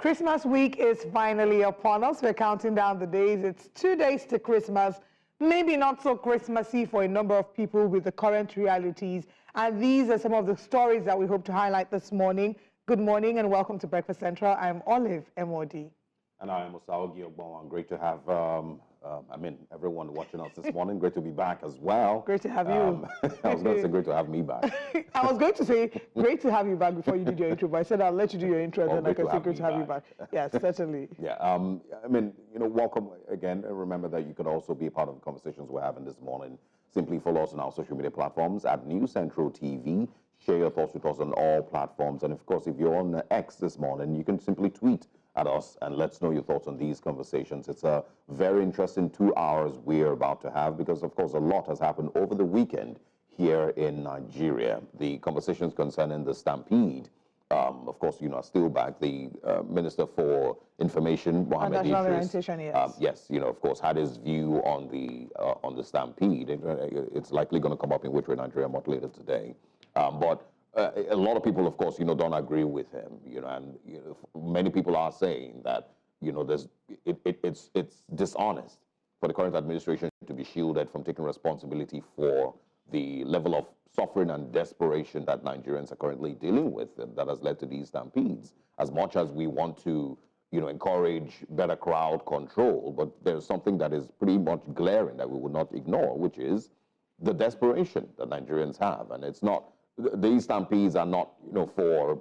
Christmas week is finally upon us. We're counting down the days. It's 2 days to Christmas. Maybe not so Christmassy for a number of people with the current realities. And these are some of the stories that we hope to highlight this morning. Good morning and welcome to Breakfast Central. I'm Olive MOD. And I am Osaogi Ogbonwa. Great to have, everyone watching us this morning. Great to be back as well. Great to have you. I was going to say great to have me back. I was going to say great to have you back before you did your intro, but I said I'll let you do your intro and then I can say great to have you back. Yes, certainly. Yeah, welcome again. Remember that you could also be a part of the conversations we're having this morning. Simply follow us on our social media platforms at News Central TV. Share your thoughts with us on all platforms. And of course, if you're on X this morning, you can simply tweet at us and let us know your thoughts on these conversations. It's a very interesting 2 hours we're about to have because, of course, a lot has happened over the weekend here in Nigeria. The conversations concerning the stampede, of course, are still back. The Minister for Information, Mohammed Idris, yes, of course, had his view on the stampede. It's likely going to come up in Which Way Nigeria much later today. But a lot of people, of course, don't agree with him, and many people are saying that, it's dishonest for the current administration to be shielded from taking responsibility for the level of suffering and desperation that Nigerians are currently dealing with that has led to these stampedes. As much as we want to, encourage better crowd control, but there's something that is pretty much glaring that we will not ignore, which is the desperation that Nigerians have, and it's not. These stampedes are not, for,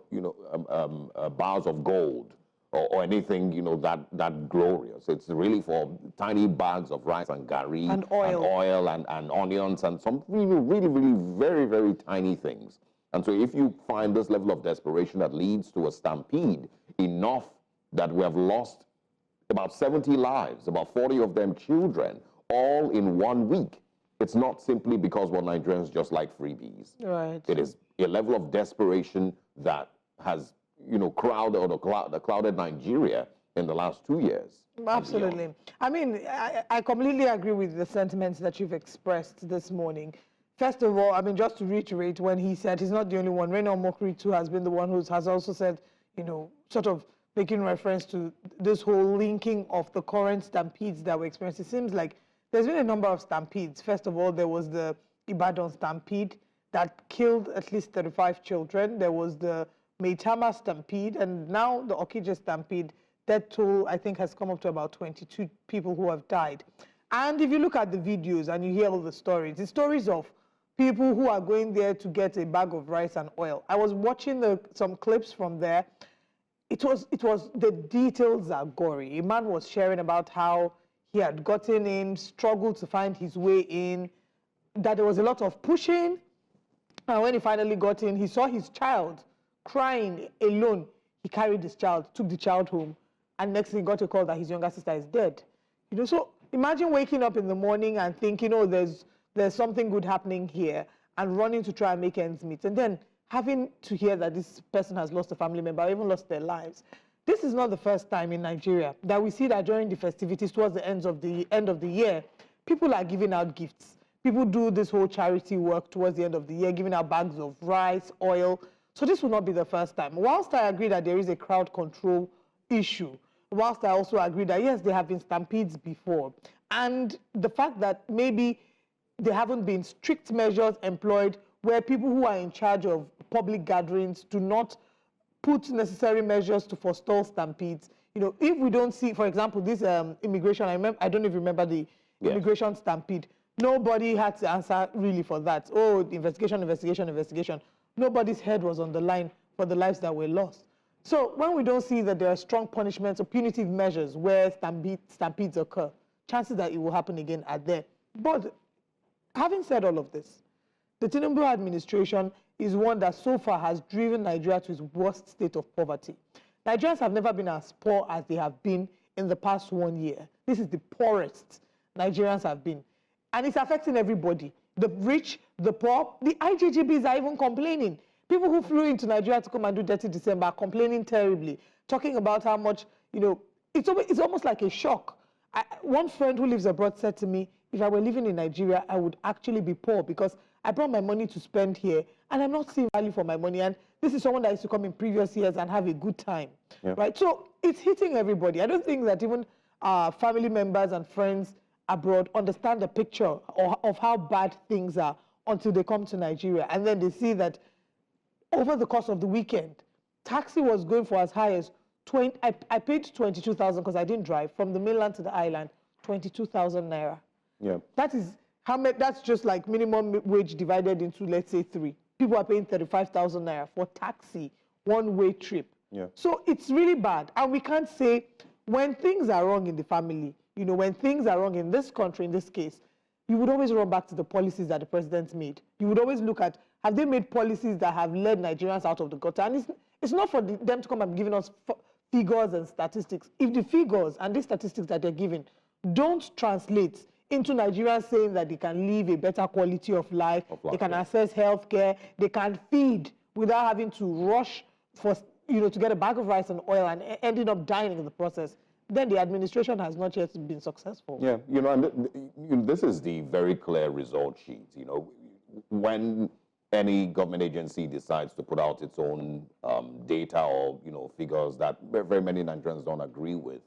bars of gold or anything, that glorious. It's really for tiny bags of rice and gari and oil and onions and some really, very, very tiny things. And so if you find this level of desperation that leads to a stampede enough that we have lost about 70 lives, about 40 of them children, all in 1 week, it's not simply because Nigerians just like freebies. Right. It is a level of desperation that has, clouded Nigeria in the last 2 years. Absolutely. I mean, I completely agree with the sentiments that you've expressed this morning. First of all, just to reiterate, when he said he's not the only one, Reno Mokri too has been the one who has also said, sort of making reference to this whole linking of the current stampedes that we experience. It seems like there's been a number of stampedes. First of all, there was the Ibadan stampede that killed at least 35 children. There was the Maitama stampede, and now the Okija stampede. Death toll, I think, has come up to about 22 people who have died. And if you look at the videos and you hear all the stories of people who are going there to get a bag of rice and oil. I was watching some clips from there. It was the details are gory. A man was sharing about how he had gotten in, struggled to find his way in, that there was a lot of pushing. And when he finally got in, he saw his child crying alone. He carried his child, took the child home, and next thing he got a call that his younger sister is dead. So imagine waking up in the morning and thinking, oh, there's something good happening here, and running to try and make ends meet. And then having to hear that this person has lost a family member, or even lost their lives. This is not the first time in Nigeria that we see that during the festivities towards the end of the year, people are giving out gifts. People do this whole charity work towards the end of the year, giving out bags of rice, oil. So this will not be the first time. Whilst I agree that there is a crowd control issue, whilst I also agree that, yes, there have been stampedes before, and the fact that maybe there haven't been strict measures employed where people who are in charge of public gatherings do not put necessary measures to forestall stampedes. If we don't see, for example, this immigration, I don't know if you remember the immigration stampede. Nobody had to answer really for that. Oh, investigation. Nobody's head was on the line for the lives that were lost. So when we don't see that there are strong punishments or punitive measures where stampedes occur, chances that it will happen again are there. But having said all of this, the Tinubu administration is one that so far has driven Nigeria to its worst state of poverty. Nigerians have never been as poor as they have been in the past 1 year. This is the poorest Nigerians have been. And it's affecting everybody. The rich, the poor, the IJGBs are even complaining. People who flew into Nigeria to come and do Dirty December are complaining terribly, talking about how much, it's almost like a shock. One friend who lives abroad said to me, if I were living in Nigeria, I would actually be poor because I brought my money to spend here and I'm not seeing value for my money. And This is someone that used to come in previous years and have a good time, Yeah. right? So it's hitting everybody. I don't think that even family members and friends abroad understand the picture of how bad things are until they come to Nigeria. And then they see that over the course of the weekend, taxi was going for as high as 20, I paid 22,000 because I didn't drive from the mainland to the island, 22,000 naira. Yeah. That is how much, that's just like minimum wage divided into, let's say, 3. People are paying 35,000 naira for taxi, one-way trip. Yeah. So it's really bad. And we can't say when things are wrong in the family, you know, when things are wrong in this country, in this case, you would always run back to the policies that the president made. You would always look at, have they made policies that have led Nigerians out of the gutter? And it's not for them to come and giving us figures and statistics. If the figures and the statistics that they're giving don't translate into Nigerians saying that they can live a better quality of life, they can access health care, they can feed without having to rush for, you know, to get a bag of rice and oil and ending up dying in the process, then the administration has not yet been successful. Yeah, you know, and this is the very clear result sheet. You know, when any government agency decides to put out its own data or, you know, figures that very many Nigerians don't agree with,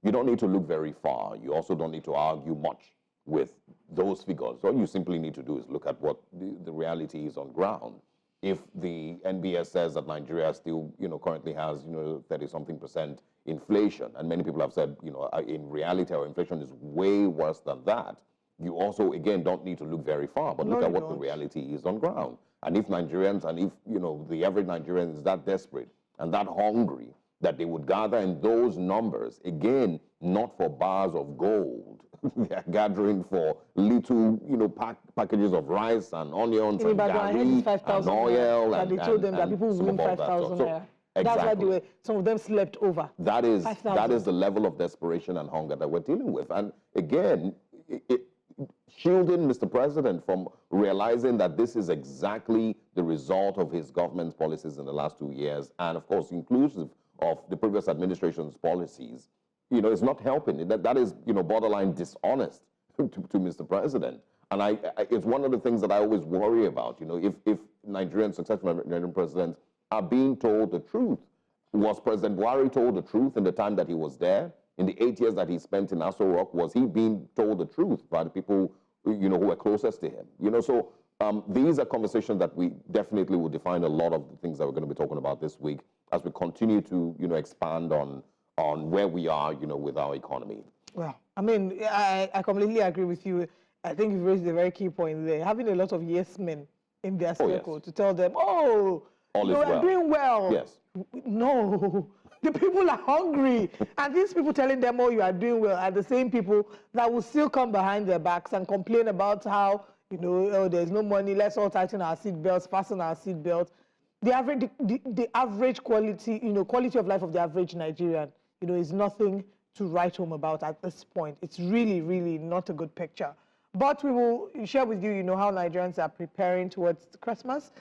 you don't need to look very far. You also don't need to argue much with those figures. All you simply need to do is look at what the reality is on ground. If the NBS says that Nigeria still, you know, currently has, you know, 30-something% inflation, and many people have said, you know, in reality our inflation is way worse than that, you also, again, don't need to look very far, but look at what the reality is on ground. And if Nigerians, and if, you know, the average Nigerian is that desperate and that hungry that they would gather in those numbers, again, not for bars of gold, they are gathering for little, you know, packages of rice and onions and garri and oil. And they told them that people will win 5,000 naira. That's why some of them slept over. That is the level of desperation and hunger that we're dealing with. And again, shielding Mr. President from realizing that this is exactly the result of his government's policies in the last 2 years, and of course inclusive of the previous administration's policies, you know, it's not helping. That is, you know, borderline dishonest to Mr. President. And it's one of the things that I always worry about, you know, if Nigerian successful Nigerian presidents are being told the truth. Was President Buhari told the truth in the time that he was there? In the 8 years that he spent in Aso Rock, was he being told the truth by the people, you know, who were closest to him? You know, so these are conversations that we definitely will define a lot of the things that we're going to be talking about this week as we continue to, you know, expand on where we are, you know, with our economy. Well, I mean, I completely agree with you. I think you've raised a very key point there. Having a lot of yes men in their circle to tell them, oh, you're doing well. Yes. No, the people are hungry. And these people telling them, oh, you are doing well, are the same people that will still come behind their backs and complain about how, you know, oh, there's no money, let's all tighten our seat belts, fasten our seat belts. The average quality, you know, quality of life of the average Nigerian, you know, is nothing to write home about at this point. It's really, really not a good picture. But we will share with you, you know, how Nigerians are preparing towards Christmas.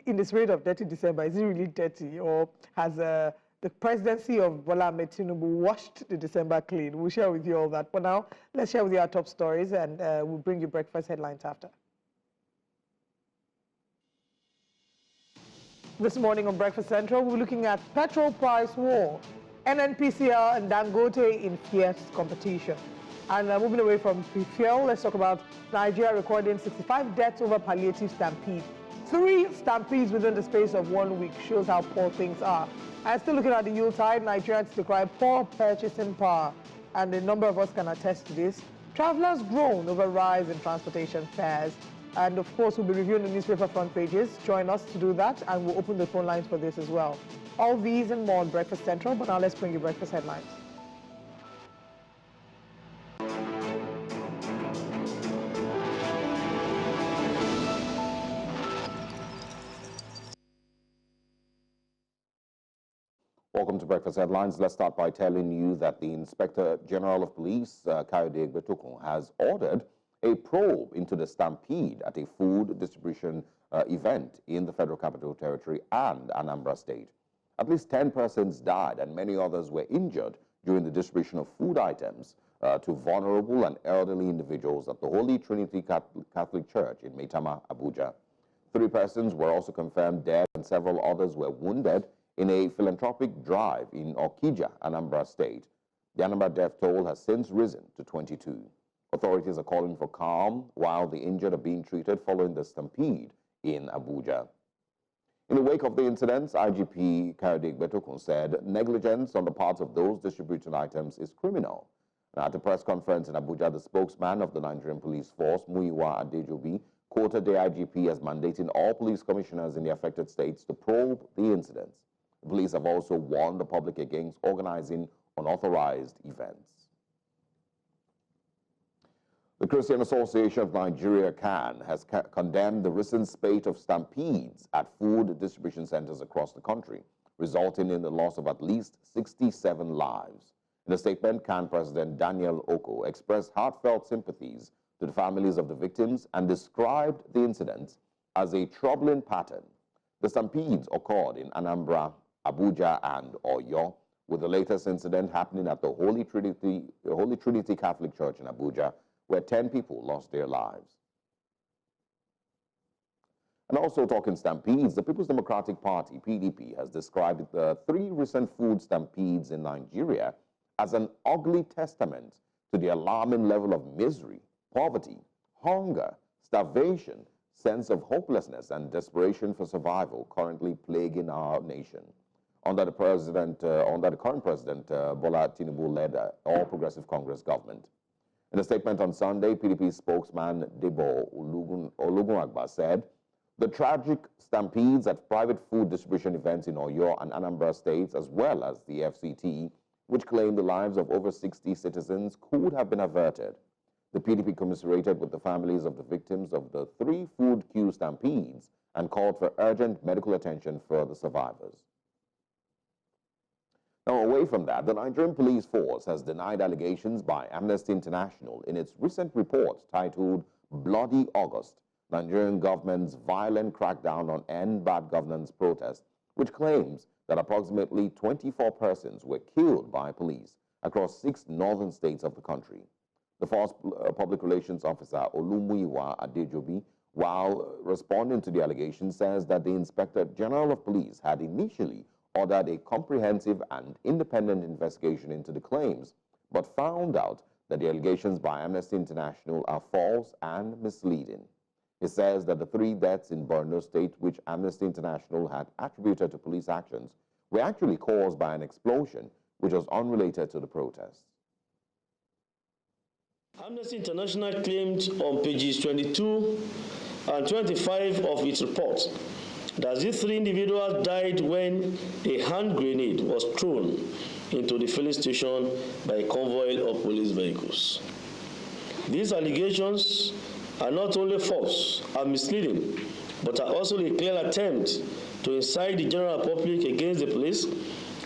In the spirit of dirty December, is it really dirty, or has the presidency of Bola Ahmed Tinubu washed the December clean? We'll share with you all that. For now, let's share with you our top stories, and we'll bring you breakfast headlines after. This morning on Breakfast Central, we're looking at petrol price war, NNPCL and Dangote in fierce competition. And moving away from fuel, let's talk about Nigeria recording 65 deaths over palliative stampede. 3 stampedes within the space of 1 week shows how poor things are. And still looking at the Yuletide, Nigerians decry poor purchasing power. And a number of us can attest to this. Travelers groan over rise in transportation fares. And of course, we'll be reviewing the newspaper front pages. Join us to do that, and we'll open the phone lines for this as well. All these and more on Breakfast Central, but now let's bring you breakfast headlines. Welcome to Breakfast Headlines. Let's start by telling you that the Inspector General of Police, Kayode Egbetokun, has ordered a probe into the stampede at a food distribution event in the Federal Capital Territory and Anambra State. At least 10 persons died and many others were injured during the distribution of food items to vulnerable and elderly individuals at the Holy Trinity Catholic Church in Maitama, Abuja. 3 persons were also confirmed dead and several others were wounded in a philanthropic drive in Okija, Anambra State. The Anambra death toll has since risen to 22. Authorities are calling for calm while the injured are being treated following the stampede in Abuja. In the wake of the incidents, IGP Kayode Betokun said negligence on the part of those distributing items is criminal. Now, at a press conference in Abuja, the spokesman of the Nigerian Police Force, Muyiwa Adejobi, quoted the IGP as mandating all police commissioners in the affected states to probe the incidents. The police have also warned the public against organizing unauthorized events. The Christian Association of Nigeria, CAN, has condemned the recent spate of stampedes at food distribution centers across the country, resulting in the loss of at least 67 lives. In a statement, CAN President Daniel Oko expressed heartfelt sympathies to the families of the victims and described the incidents as a troubling pattern. The stampedes occurred in Anambra, Abuja, and Oyo, with the latest incident happening at the Holy Trinity Catholic Church in Abuja, where 10 people lost their lives. And also talking stampedes, the People's Democratic Party, PDP, has described the 3 recent food stampedes in Nigeria as an ugly testament to the alarming level of misery, poverty, hunger, starvation, sense of hopelessness, and desperation for survival currently plaguing our nation. Under the current president, Bola Tinubu-led All Progressive Congress government. In a statement on Sunday, PDP spokesman Debo Olugunagba said, the tragic stampedes at private food distribution events in Oyo and Anambra states, as well as the FCT, which claimed the lives of over 60 citizens, could have been averted. The PDP commiserated with the families of the victims of the 3 food queue stampedes and called for urgent medical attention for the survivors. Now, away from that, the Nigerian Police Force has denied allegations by Amnesty International in its recent report titled Bloody August, Nigerian government's violent crackdown on End Bad Governance protest, which claims that approximately 24 persons were killed by police across 6 northern states of the country. The force public relations officer, Olumuyiwa Adejobi, while responding to the allegations, says that the Inspector General of Police had initially ordered a comprehensive and independent investigation into the claims, but found out that the allegations by Amnesty International are false and misleading. He says that the 3 deaths in Borno State, which Amnesty International had attributed to police actions, were actually caused by an explosion which was unrelated to the protests. Amnesty International claimed on pages 22 and 25 of its report that these 3 individuals died when a hand grenade was thrown into the filling station by a convoy of police vehicles. These allegations are not only false and misleading, but are also a clear attempt to incite the general public against the police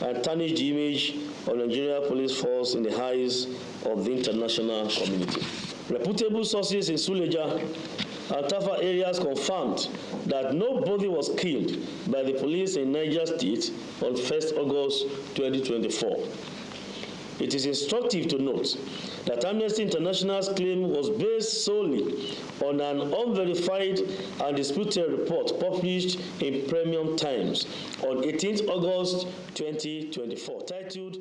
and tarnish the image of the Nigerian police force in the eyes of the international community. Reputable sources in Suleja and Tafa areas confirmed that nobody was killed by the police in Niger State on 1st August 2024. It is instructive to note that Amnesty International's claim was based solely on an unverified and disputed report published in Premium Times on 18th August 2024, titled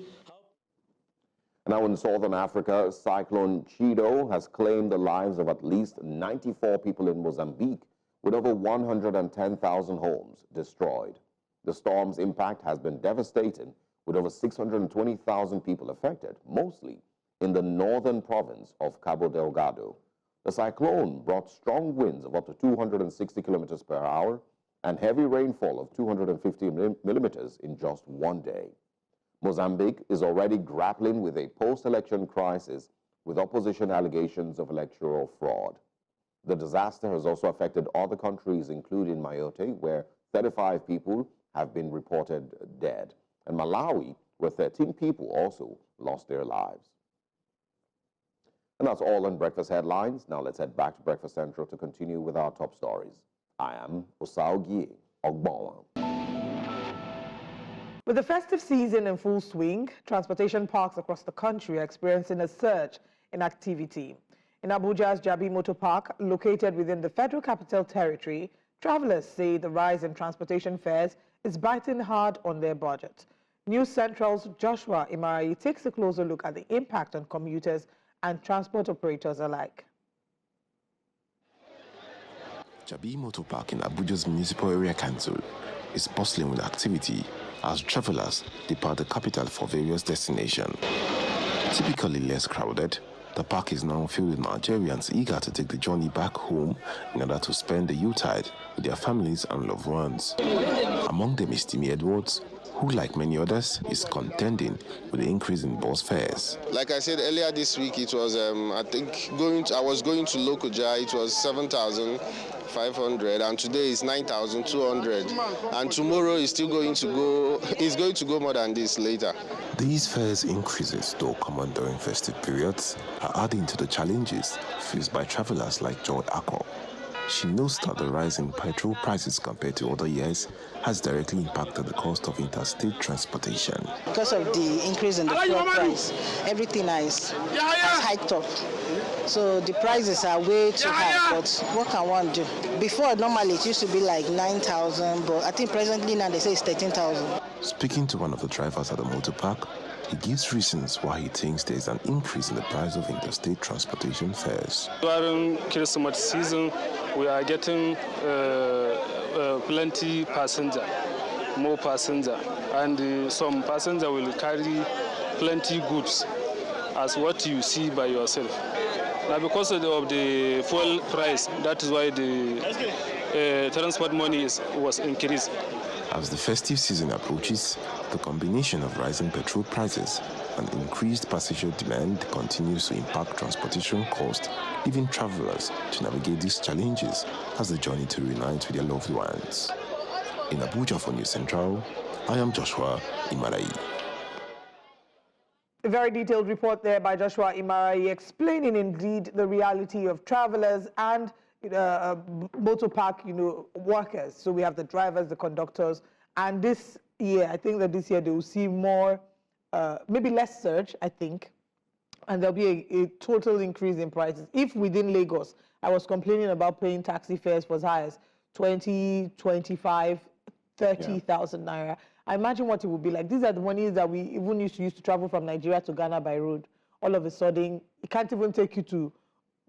Now in Southern Africa, Cyclone Chido has claimed the lives of at least 94 people in Mozambique, with over 110,000 homes destroyed. The storm's impact has been devastating, with over 620,000 people affected, mostly in the northern province of Cabo Delgado. The cyclone brought strong winds of up to 260 kilometers per hour and heavy rainfall of 250 millimeters in just one day. Mozambique is already grappling with a post-election crisis with opposition allegations of electoral fraud. The disaster has also affected other countries, including Mayotte, where 35 people have been reported dead, and Malawi, where 13 people also lost their lives. And that's all on Breakfast Headlines. Now let's head back to Breakfast Central to continue with our top stories. I am Osaugie Ogbola. With the festive season in full swing, transportation parks across the country are experiencing a surge in activity. In Abuja's Jabi Motor Park, located within the Federal Capital Territory, Travelers say the rise in transportation fares is biting hard on their budget. News Central's Joshua Imarayi takes a closer look at the impact on commuters and transport operators alike. Jabi Motor Park in Abuja's Municipal Area Council is bustling with activity as travelers depart the capital for various destinations. Typically less crowded, the park is now filled with Nigerians eager to take the journey back home in order to spend the Yuletide with their families and loved ones. Among them is Timmy Edwards, who, like many others, is contending with the increase in bus fares. Like I said earlier this week, it was, I was going to Lokoja, it was 7,500, and today is 9,200. And tomorrow is still going to go more than this later. These fares increases, though common during festive periods, are adding to the challenges faced by travelers like Joy Akko. She knows that the rise in petrol prices compared to other years has directly impacted the cost of interstate transportation. Because of the increase in the fuel price, everything has hiked up. So the prices are way too high, but what can one do? Before, normally it used to be like 9,000, but I think presently now they say it's 13,000. Speaking to one of the drivers at the motor park, he gives reasons why he thinks there is an increase in the price of interstate transportation fares. During Christmas season, we are getting plenty more passenger, and some passenger will carry plenty goods, as what you see by yourself. Now, because of the fuel price, that is why the transport money was increased. As the festive season approaches, the combination of rising petrol prices and increased passenger demand continues to impact transportation costs, leaving travelers to navigate these challenges as they journey to reunite with their loved ones. In Abuja for News Central, I am Joshua Imarayi. A very detailed report there by Joshua Imarayi explaining indeed the reality of travelers and motor park, workers. So we have the drivers, the conductors, and this year, I think that this year they will see more, maybe less surge, I think, and there'll be a total increase in prices. If within Lagos, I was complaining about paying taxi fares for as high as 20, 25, 30,000 naira. I imagine what it would be like. These are the monies that we even used to travel from Nigeria to Ghana by road. All of a sudden, it can't even take you to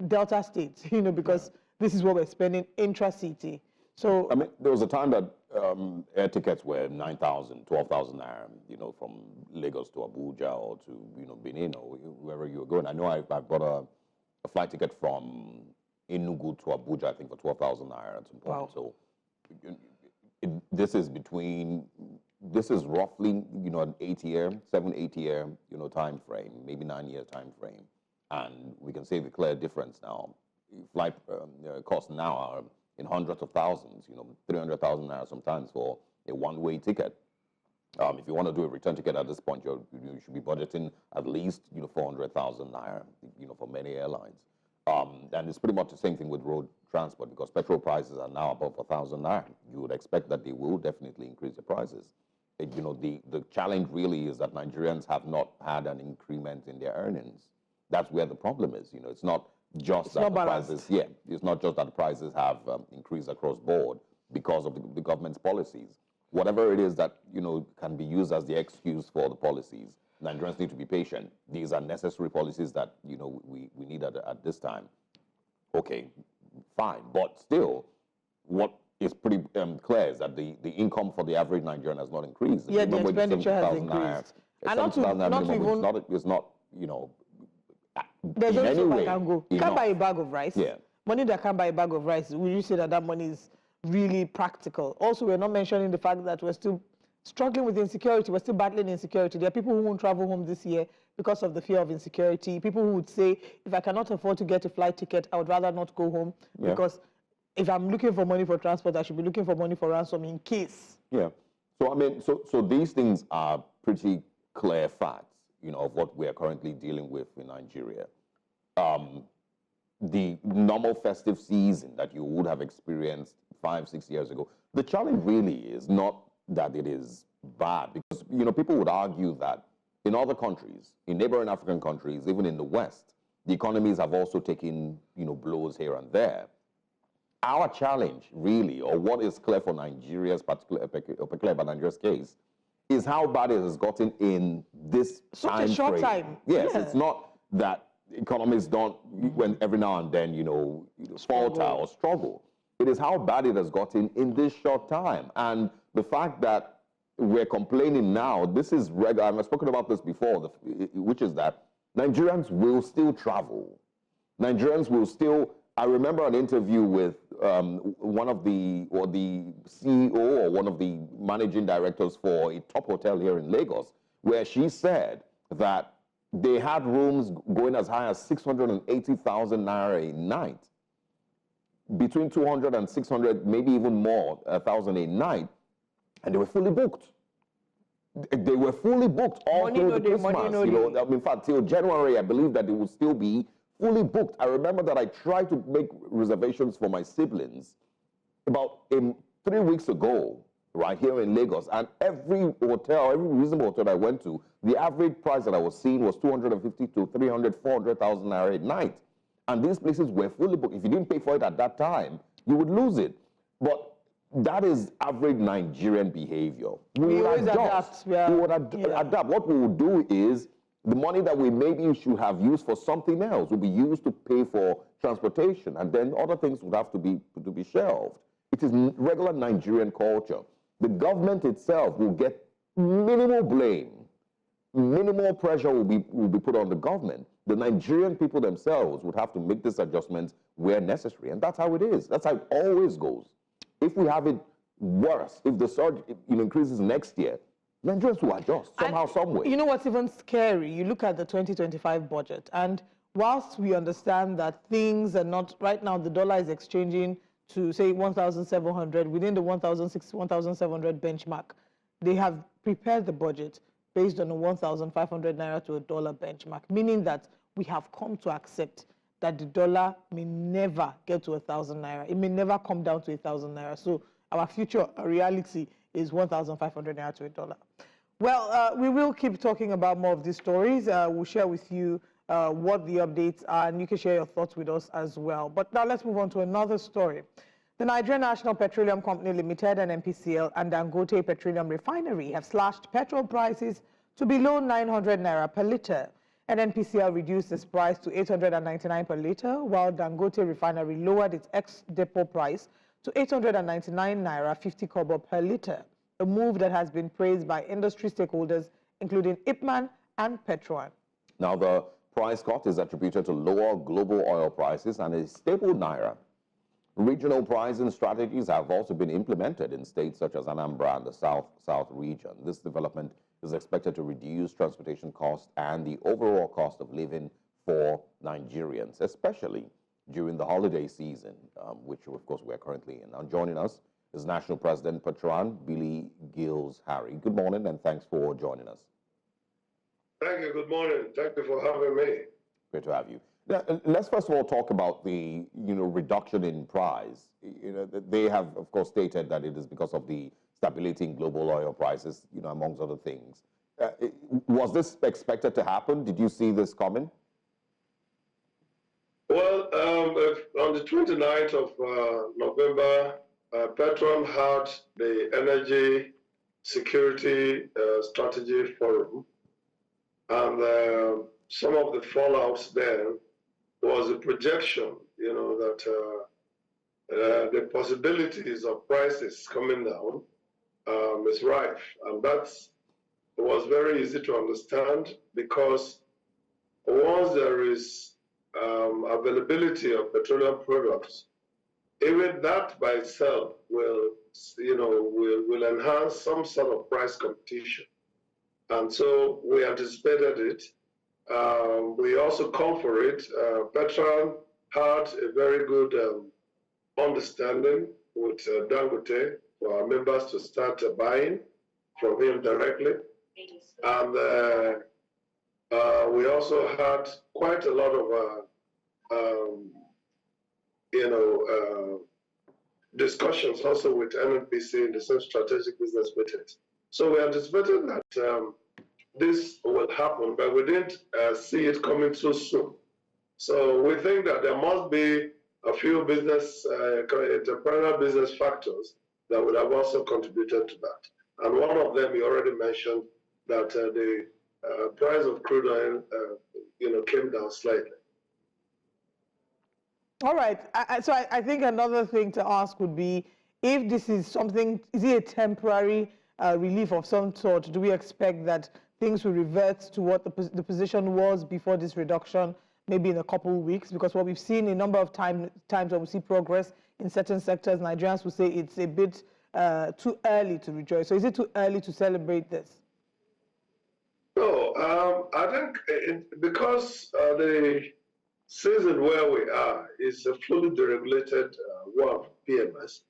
Delta State, because this is what we're spending intra-city. So, I mean, there was a time that air tickets were 9,000, 12,000 naira, from Lagos to Abuja or to, Benin or wherever you were going. I know I bought a flight ticket from Enugu to Abuja, I think, for 12,000 naira at some point. Wow. So, this is roughly, an 8-year, 7-8 year, time frame, maybe 9-year time frame. And we can say the clear difference now. Flight costs now are in hundreds of thousands, 300,000 naira sometimes for a one-way ticket. If you want to do a return ticket at this point, you should be budgeting at least 400,000 naira, for many airlines. And it's pretty much the same thing with road transport, because petrol prices are now above 1,000 naira. You would expect that they will definitely increase the prices. The challenge really is that Nigerians have not had an increment in their earnings. That's where the problem is. It's not just that the prices, it's not just that the prices have increased across board because of the government's policies. Whatever it is that, can be used as the excuse for the policies, Nigerians need to be patient. These are necessary policies that, we need at this time. Okay, fine. But still, what is pretty clear is that the income for the average Nigerian has not increased. Yeah, the expenditure has increased. And not even... It's not, there's only so far can go. You can't buy a bag of rice. Yeah. Money that can't buy a bag of rice, will you say that money is really practical? Also, we're not mentioning the fact that we're still struggling with insecurity. We're still battling insecurity. There are people who won't travel home this year because of the fear of insecurity. People who would say, if I cannot afford to get a flight ticket, I would rather not go home because if I'm looking for money for transport, I should be looking for money for ransom in case. Yeah. So, I mean, so these things are pretty clear facts, of what we are currently dealing with in Nigeria. The normal festive season that you would have experienced 5-6 years ago, the challenge really is not that it is bad, because, people would argue that in other countries, in neighboring African countries, even in the West, the economies have also taken, blows here and there. our challenge, really, or what is clear for Nigeria's particular about Nigeria's case, is how bad it has gotten in this such a short frame. time. Yes, Yeah. it's not that economists don't, when every now and then, falter or struggle. It is how bad it has gotten in this short time. And the fact that we're complaining now, this is regular, I've spoken about this before, which is that Nigerians will still travel. Nigerians will still, I remember an interview with one of the CEO or one of the managing directors for a top hotel here in Lagos, where she said that they had rooms going as high as 680,000 naira a night, between 200 and 600, maybe even more, 1,000 a night, and they were fully booked. They were fully booked all through the Christmas. In fact, till January, I believe that they will still be fully booked. I remember that I tried to make reservations for my siblings about 3 weeks ago, right here in Lagos, and every hotel, every reasonable hotel I went to, the average price that I was seeing was 250 to 300, 400,000 naira a night. And these places were fully booked. If you didn't pay for it at that time, you would lose it. But that is average Nigerian behavior. We would adjust. Yeah. We would adapt. What we would do is the money that we maybe should have used for something else will be used to pay for transportation, and then other things would have to be shelved. It is regular Nigerian culture. The government itself will get minimal blame. Minimal pressure will be put on the government. The Nigerian people themselves would have to make these adjustments where necessary, and that's how it is. That's how it always goes. If we have it worse, if the surge increases next year, Nigerians will adjust somehow, some way. You know what's even scary? You look at the 2025 budget, and whilst we understand that things are not, right now the dollar is exchanging to say 1,700, within the 1,700 benchmark, they have prepared the budget based on a 1,500 naira to a dollar benchmark, meaning that we have come to accept that the dollar may never get to 1,000 naira. It may never come down to 1,000 naira. So our future reality is 1,500 naira to a dollar. Well, we will keep talking about more of these stories. We'll share with you what the updates are, and you can share your thoughts with us as well. But now let's move on to another story. The Nigerian National Petroleum Company Limited and NPCL and Dangote Petroleum Refinery have slashed petrol prices to below 900 naira per litre. And NPCL reduced its price to 899 per litre, while Dangote Refinery lowered its ex-depot price to 899 naira 50 kobo per litre, a move that has been praised by industry stakeholders, including IPMAN and Petroleum. Now, the price cut is attributed to lower global oil prices and a stable naira. Regional pricing strategies have also been implemented in states such as Anambra and the South region. This development is expected to reduce transportation costs and the overall cost of living for Nigerians, especially during the holiday season, which, of course, we're currently in. Now, joining us is National President Petroleum, Billy Gills-Harry. Good morning, and thanks for joining us. Thank you. Good morning. Thank you for having me. Great to have you. Now, let's first of all talk about the reduction in price. They have, of course, stated that it is because of the stability in global oil prices, amongst other things. Was this expected to happen? Did you see this coming? Well, on the 29th of November, Petroleum had the Energy Security Strategy Forum, and some of the fallouts there was a projection, that the possibilities of prices coming down is rife, and that was very easy to understand, because once there is availability of petroleum products, even that by itself will enhance some sort of price competition, and so we anticipated it. We also called for it. Petroleum had a very good understanding with Dangote for our members to start buying from him directly. And we also had quite a lot of, discussions also with NNPC in the same strategic business meetings. So we anticipated that this will happen, but we didn't see it coming so soon. So we think that there must be a few business, entrepreneurial business factors that would have also contributed to that. And one of them, you already mentioned, that the price of crude oil, came down slightly. All right. So I think another thing to ask would be, if this is something, is it a temporary relief of some sort? Do we expect that things will revert to what the position was before this reduction, maybe in a couple of weeks? Because what we've seen a number of times when we see progress in certain sectors, Nigerians will say it's a bit too early to rejoice. So is it too early to celebrate this? No, I think because the season where we are is a fully deregulated one, PMS,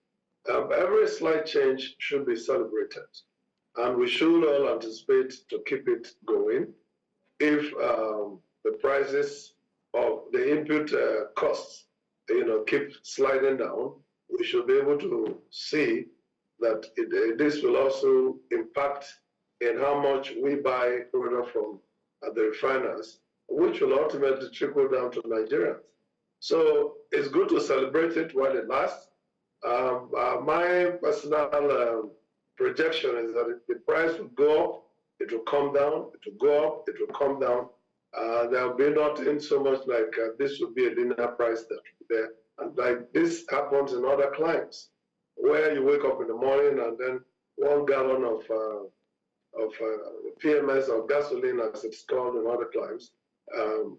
every slight change should be celebrated. And we should all anticipate to keep it going. If the prices of the input costs, keep sliding down, we should be able to see that this will also impact in how much we buy product from the refiners, which will ultimately trickle down to Nigerians. So it's good to celebrate it while it lasts. My personal projection is that the price will go up, it will come down, it will go up, it will come down. There will be nothing so much like this will be a linear price that will be there. And like this happens in other climes, where you wake up in the morning and then 1 gallon of PMS or gasoline, as it's called in other climes,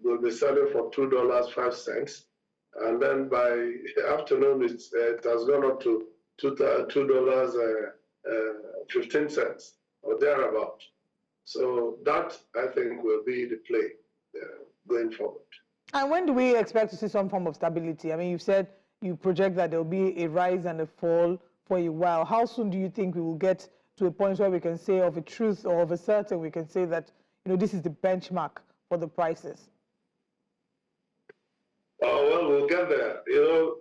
will be selling for $2.05. And then by afternoon, it has gone up to $2.15 or thereabout. So that, I think, will be the play going forward. And when do we expect to see some form of stability? I mean, you've said you project that there will be a rise and a fall for a while. How soon do you think we will get to a point where we can say of a truth or of a certain, we can say that, this is the benchmark for the prices? Oh, well, we'll get there.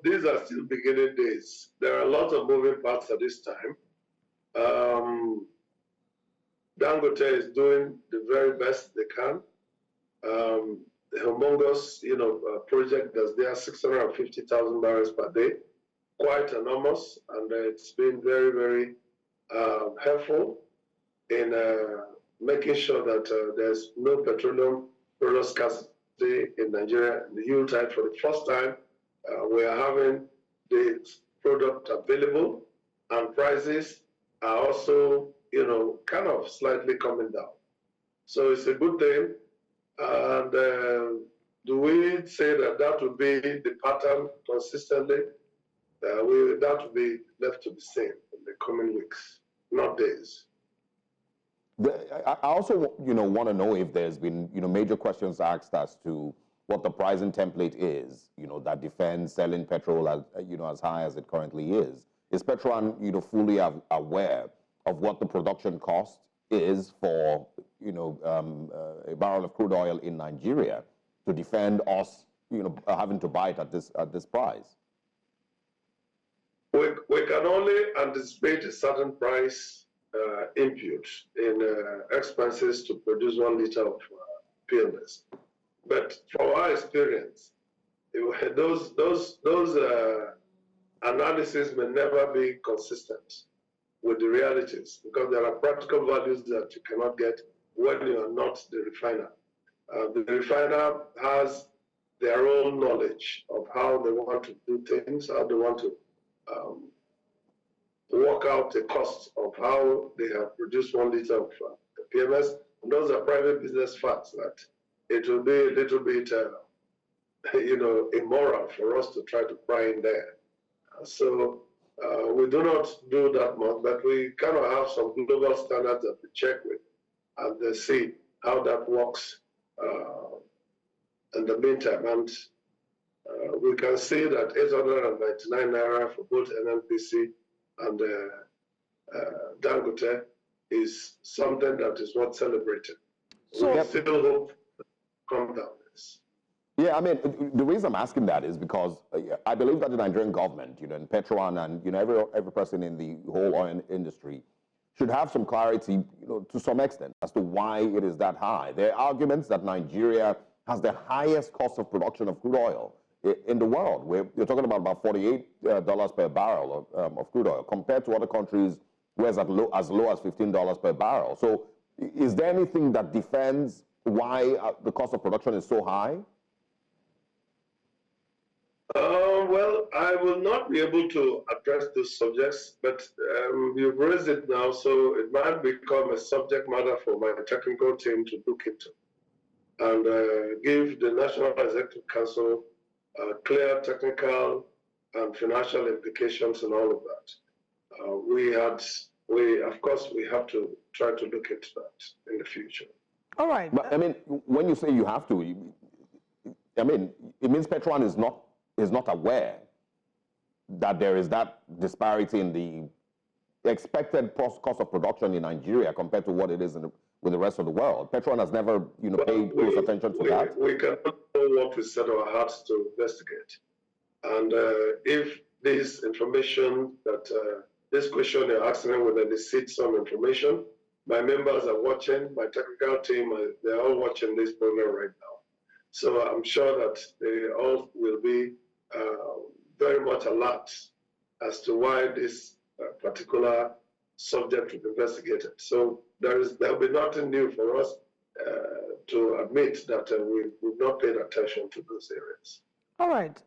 These are still beginning days. There are lots of moving parts at this time. Dangote is doing the very best they can. The humongous, project that's there, 650,000 barrels per day, quite enormous, and it's been very, very helpful in making sure that there's no petroleum product scarcity in Nigeria. In the Yuletide, for the first time, we are having the product available, and prices are also, kind of slightly coming down. So it's a good thing. And do we say that will be the pattern consistently? That will be left to be seen in the coming weeks, not days. I also, want to know if there's been, major questions asked as to what the pricing template is, that defends selling petrol as, as high as it currently is. Is Petroleum, fully aware of what the production cost is for, a barrel of crude oil in Nigeria to defend us, having to buy it at this price? We can only anticipate a certain price input in expenses to produce 1 liter of PMS. But from our experience, those analysis may never be consistent with the realities, because there are practical values that you cannot get when you are not the refiner. The refiner has their own knowledge of how they want to do things, how they want to work out the cost of how they have produced 1 liter of PMS. And those are private business facts that it will be a little bit, immoral for us to try to pry in there. So we do not do that much, but we kind of have some global standards that we check with and see how that works in the meantime. And we can see that 899 naira for both NNPC and Dangote is something that is worth celebrating. So we still hope to come down this. Yeah, I mean, the reason I'm asking that is because I believe that the Nigerian government, and Petroleum and, every person in the whole oil industry should have some clarity, to some extent as to why it is that high. There are arguments that Nigeria has the highest cost of production of crude oil in the world. You're talking about $48 per barrel of crude oil, compared to other countries where it's as low as $15 per barrel. So is there anything that defends why the cost of production is so high? Well, I will not be able to address those subjects, but you've raised it now, so it might become a subject matter for my technical team to look into and give the National Executive Council clear technical and financial implications and all of that. Of course, we have to try to look into that in the future. All right. But I mean, when you say you have to, I mean, it means Petroleum is not aware that there is that disparity in the expected cost of production in Nigeria compared to what it is with the rest of the world. Petroleum has never, paid close attention to that. We cannot know what we set our hearts to investigate. And if this information that this question you're asking whether they seek some information, my members are watching, my technical team, they're all watching this program right now. So I'm sure that they all will be very much alert as to why this particular subject will be investigated. So there will be nothing new for us to admit that we've not paid attention to those areas. All right.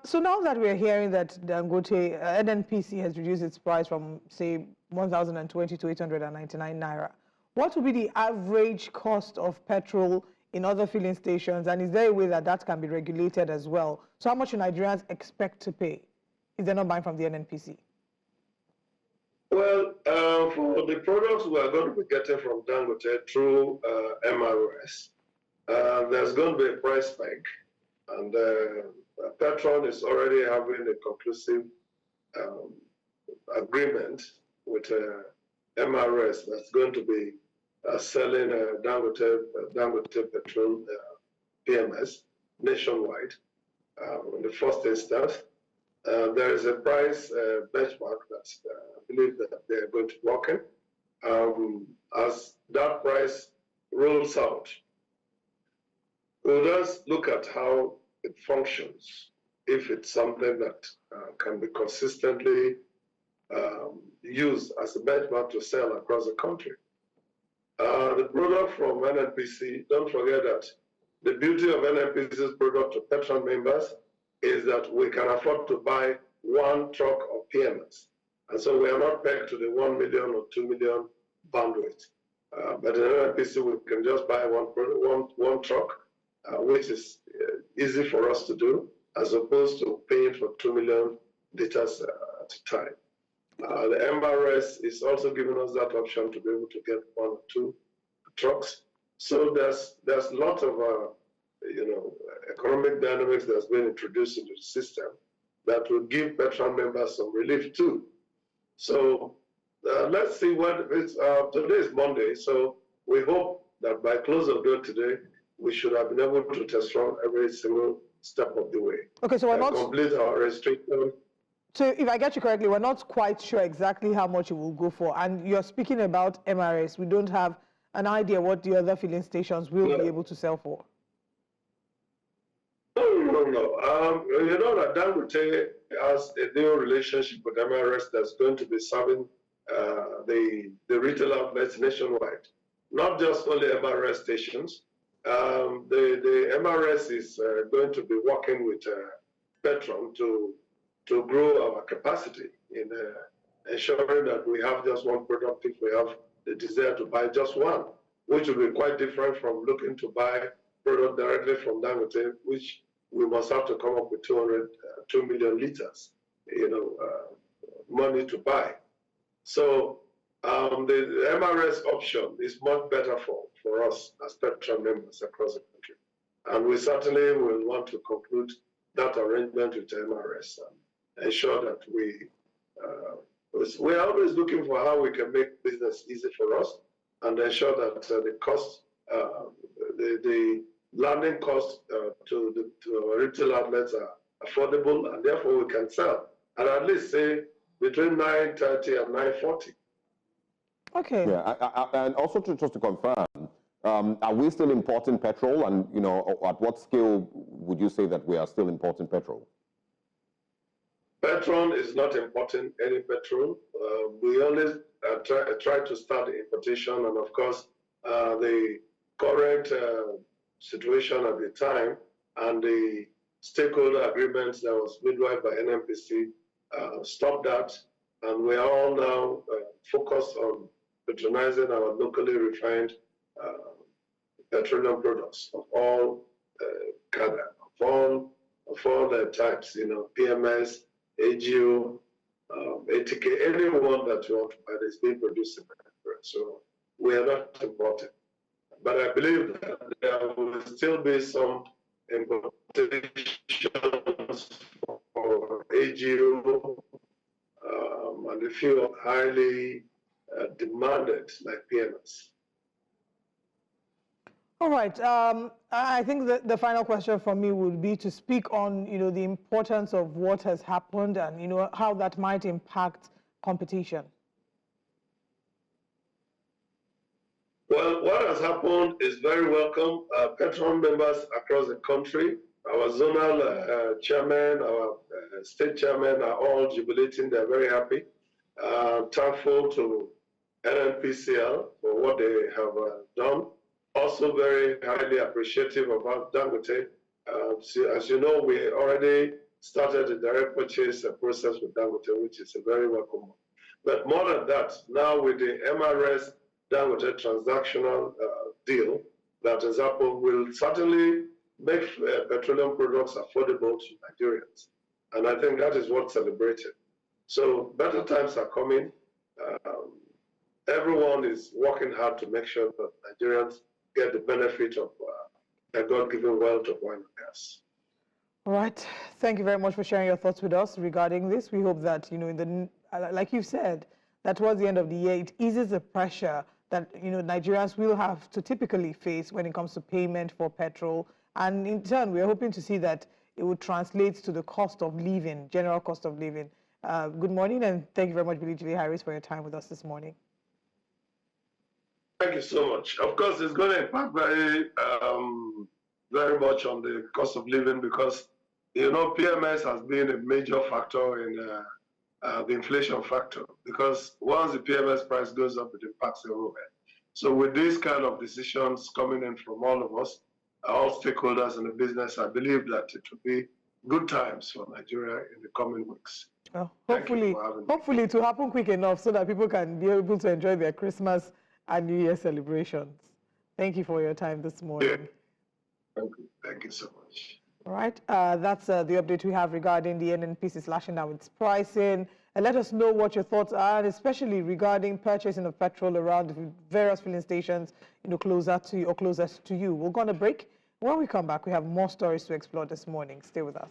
So now that we're hearing that Dangote, NNPC has reduced its price from, say, 1,020 to 899 naira, what will be the average cost of petrol in other filling stations? And is there a way that can be regulated as well? So how much do Nigerians expect to pay if they're not buying from the NNPC? Well, for the products we are going to be getting from Dangote through MRS, there's going to be a price spike. And Petroleum is already having a conclusive agreement with MRS that's going to be selling Dangote petrol PMS nationwide in the first instance. There is a price benchmark that I believe that they're going to work in. As that price rolls out, we'll just look at how it functions, if it's something that can be consistently used as a benchmark to sell across the country. The product from NNPC, don't forget that the beauty of NNPC's product to Petroleum members is that we can afford to buy one truck of PMS. And so we are not pegged to the 1 million or 2 million bandwidth. But in NNPC, we can just buy one truck, which is easy for us to do, as opposed to paying for 2 million liters at a time. The MRS is also giving us that option to be able to get 1 or 2 trucks. So there's a lot of economic dynamics that's been introduced into the system that will give Petroleum members some relief too. So let's see what it's. Today is Monday, so we hope that by close of day today, we should have been able to test run every single step of the way. Okay, so we're not complete our restriction. So if I get you correctly, we're not quite sure exactly how much it will go for. And you're speaking about MRS. We don't have an idea what the other filling stations will be able to sell for. No. You know that Dangote has a new relationship with MRS that's going to be serving the retail outlets nationwide, not just only MRS stations. The MRS is going to be working with Petroleum to grow our capacity in ensuring that we have just one product if we have the desire to buy just one, which will be quite different from looking to buy product directly from Dangote, which we must have to come up with 2 million liters, money to buy. So the MRS option is much better for us as Petroleum members across the country. And we certainly will want to conclude that arrangement with MRS and ensure that we're always looking for how we can make business easy for us and ensure that the cost, the landing costs to retail outlets are affordable, and therefore we can sell at least say between 9:30 and 9:40. Okay. Yeah, and also just to confirm, Are we still importing petrol? And, you know, at what scale would you say that we are still importing petrol? Petrol is not importing any petrol. We only try to start the importation, and of course, the current situation at the time and the stakeholder agreement that was midwife by NNPC stopped that, and we are all now focused on patronizing our locally refined petroleum products of all types, you know, PMS, AGO, ATK, anyone that you want to buy is being produced in Nigeria. So we are not importing. But I believe that there will still be some importations for AGO and a few highly demanded like PMS. All right. I think the final question from me would be to speak on, you know, the importance of what has happened and, you know, how that might impact competition. Well, what has happened is very welcome. Petroleum members across the country, our zonal chairman, our state chairman are all jubilating. They're very happy. Thankful to NNPCL for what they have done. Also very highly appreciative of Dangote. As you know, we already started the direct purchase process with Dangote, which is a very welcome one. But more than that, now with the MRS Dangote transactional deal that has happened, will certainly make petroleum products affordable to Nigerians. And I think that is what's celebrated. So better times are coming. Everyone is working hard to make sure that Nigerians get the benefit of a God-given wealth of oil and gas. All right. Thank you very much for sharing your thoughts with us regarding this. We hope that, you know, like you've said, that towards the end of the year, it eases the pressure that, you know, Nigerians will have to typically face when it comes to payment for petrol. And in turn, we are hoping to see that it would translate to the cost of living, general cost of living. Good morning, and thank you very much, Billy J. Harris, for your time with us this morning. Thank you so much. Of course, it's going to impact very much on the cost of living because, you know, PMS has been a major factor in the inflation factor because once the PMS price goes up, it impacts everywhere. So with these kind of decisions coming in from all of us, all stakeholders in the business, I believe that it will be good times for Nigeria in the coming weeks. Well, hopefully it will happen quick enough so that people can be able to enjoy their Christmas and New Year celebrations. Thank you for your time this morning. Yeah. Thank you so much. All right, that's the update we have regarding the NNPC slashing down its pricing. And let us know what your thoughts are, and especially regarding purchasing of petrol around the various filling stations, you know, closer to you or closest to you. We're going to break. When we come back, we have more stories to explore this morning. Stay with us.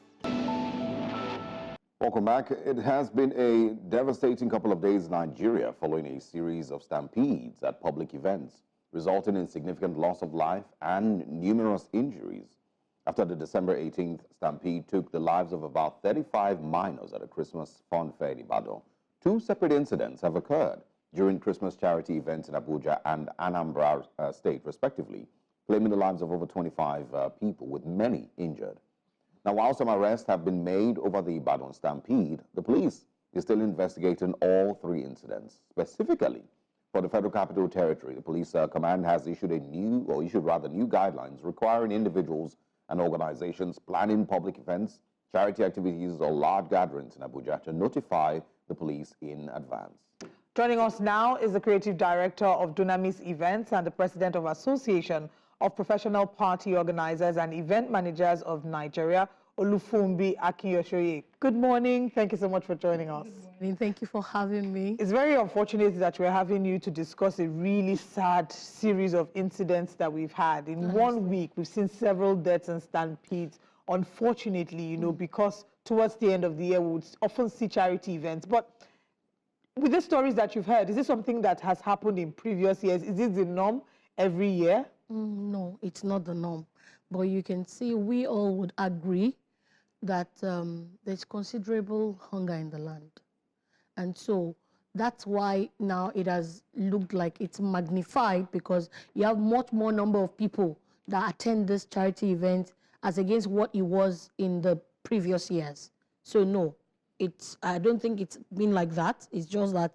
Welcome back. It has been a devastating couple of days in Nigeria following a series of stampedes at public events, resulting in significant loss of life and numerous injuries. After the December 18th stampede took the lives of about 35 minors at a Christmas funfair in Ibadan, two separate incidents have occurred during Christmas charity events in Abuja and Anambra state, respectively, claiming the lives of over 25 people, with many injured. Now, while some arrests have been made over the Ibadan stampede, the police is still investigating all three incidents. Specifically, for the Federal Capital Territory, the police command has issued new guidelines requiring individuals and organizations planning public events, charity activities, or large gatherings in Abuja to notify the police in advance. Joining us now is the creative director of Dunamis Events and the president of Association of Professional Party Organizers and Event Managers of Nigeria, Olufumbi Akinyoshoye. Good morning. Thank you so much for joining us. Good morning. Thank you for having me. It's very unfortunate that we're having you to discuss a really sad series of incidents that we've had. In 1 week, we've seen several deaths and stampedes. Unfortunately, you know, because towards the end of the year, we would often see charity events. But with the stories that you've heard, is this something that has happened in previous years? Is this the norm every year? No, it's not the norm. But you can see we all would agree that there's considerable hunger in the land. And so That's why now it has looked like it's magnified, because you have much more number of people that attend this charity event as against what it was in the previous years. So no, I don't think it's been like that. It's just that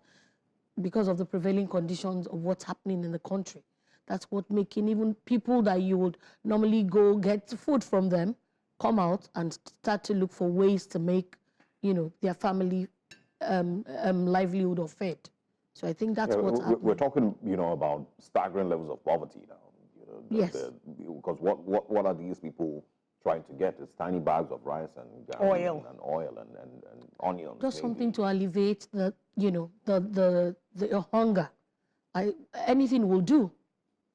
because of the prevailing conditions of what's happening in the country. That's what making even people that you would normally go get food from them come out and start to look for ways to make, their family livelihood or fed. So I think that's what's happening. We're talking, about staggering levels of poverty now. Yes. Because what are these people trying to get? It's tiny bags of rice and oil and onions. Just something to alleviate the hunger. Anything will do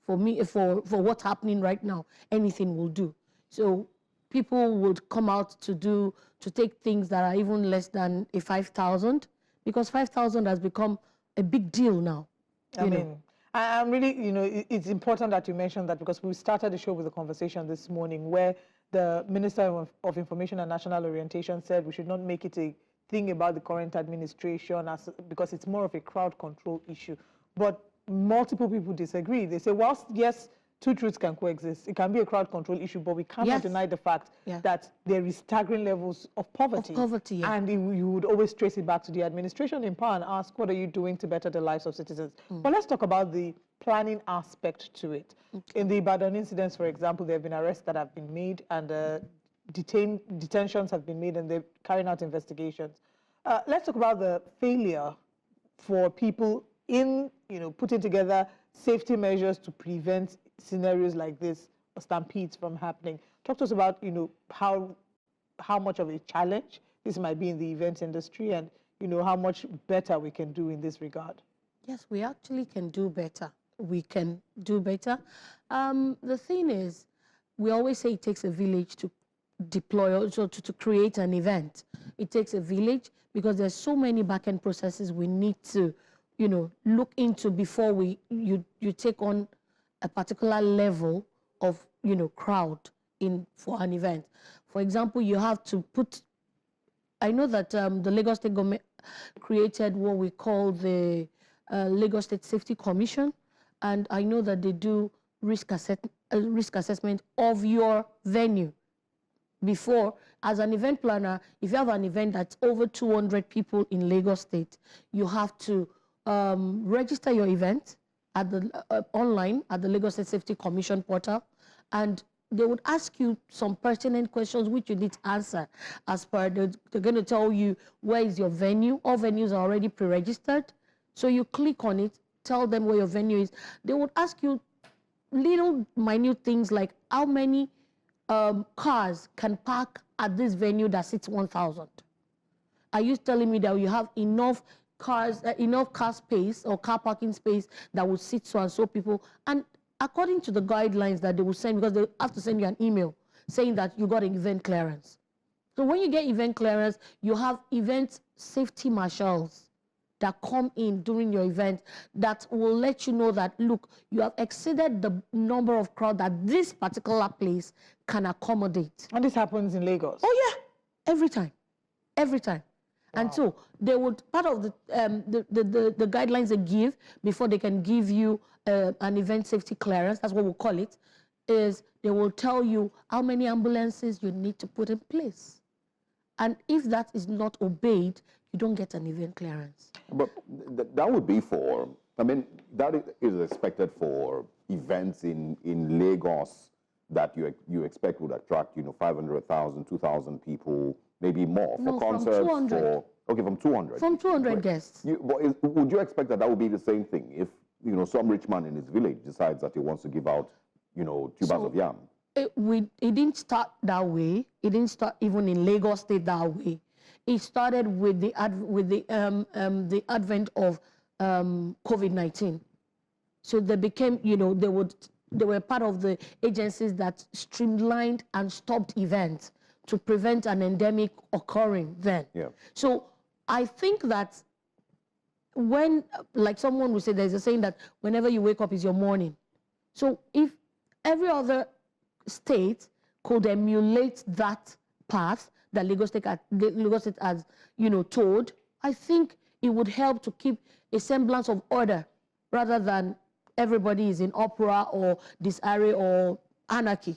for me, for what's happening right now. Anything will do. So people would come out to take things that are even less than a 5,000, because 5,000 has become a big deal now. I'm really, it's important that you mentioned that, because we started the show with a conversation this morning where the Minister of Information and National Orientation said we should not make it a thing about the current administration because it's more of a crowd control issue. But multiple people disagree. They say, whilst, yes, two truths can coexist. It can be a crowd control issue, but we cannot deny the fact that there is staggering levels of poverty. And you would always trace it back to the administration in power and ask, what are you doing to better the lives of citizens? But let's talk about the planning aspect to it. In the Ibadan incidents, for example, there have been arrests that have been made, and detentions have been made, and they're carrying out investigations. Let's talk about the failure for people in, putting together safety measures to prevent scenarios like this, stampedes, from happening. Talk to us about, how much of a challenge this might be in the event industry, and, how much better we can do in this regard. Yes, we actually can do better. We can do better. The thing is, we always say it takes a village to deploy, also to create an event. It takes a village, because there's so many back-end processes we need to, look into before you take on a particular level of, crowd for an event. For example, you have to put, I know that the Lagos State government created what we call the Lagos State Safety Commission, and I know that they do risk assessment of your venue. Before, as an event planner, if you have an event that's over 200 people in Lagos State, you have to register your event at the online at the Lagos State Safety Commission portal, and they would ask you some pertinent questions which you need to answer. As per, they're going to tell you where is your venue. All venues are already pre-registered, so you click on it, tell them where your venue is. They would ask you little minute things like how many cars can park at this venue that sits 1,000. Are you telling me that you have enough cars, enough car space or car parking space that would sit so and so people? And according to the guidelines that they will send, because they have to send you an email saying that you got an event clearance. So when you get event clearance, you have event safety marshals that come in during your event that will let you know that, look, you have exceeded the number of crowd that this particular place can accommodate. And this happens in Lagos? Oh yeah, every time, every time. Wow. And so they would, part of the guidelines they give before they can give you an event safety clearance, that's what we'll call it, is they will tell you how many ambulances you need to put in place. And if that is not obeyed, you don't get an event clearance. But that would be for, I mean, that is expected for events in Lagos that you expect would attract, 500,000, 2,000 people, maybe more. No, for concerts, from 200. From 200. From 200 right. guests. But would you expect that would be the same thing if, some rich man in his village decides that he wants to give out, 2 bags of yam? It didn't start that way. It didn't start even in Lagos State that way. It started with the advent of COVID-19. So they became, they were part of the agencies that streamlined and stopped events to prevent an endemic occurring then. Yeah. So I think that when, like someone would say, there's a saying that whenever you wake up is your morning. So if every other state could emulate that path that Lagos State has, told, I think it would help to keep a semblance of order rather than everybody is in uproar or disarray or anarchy.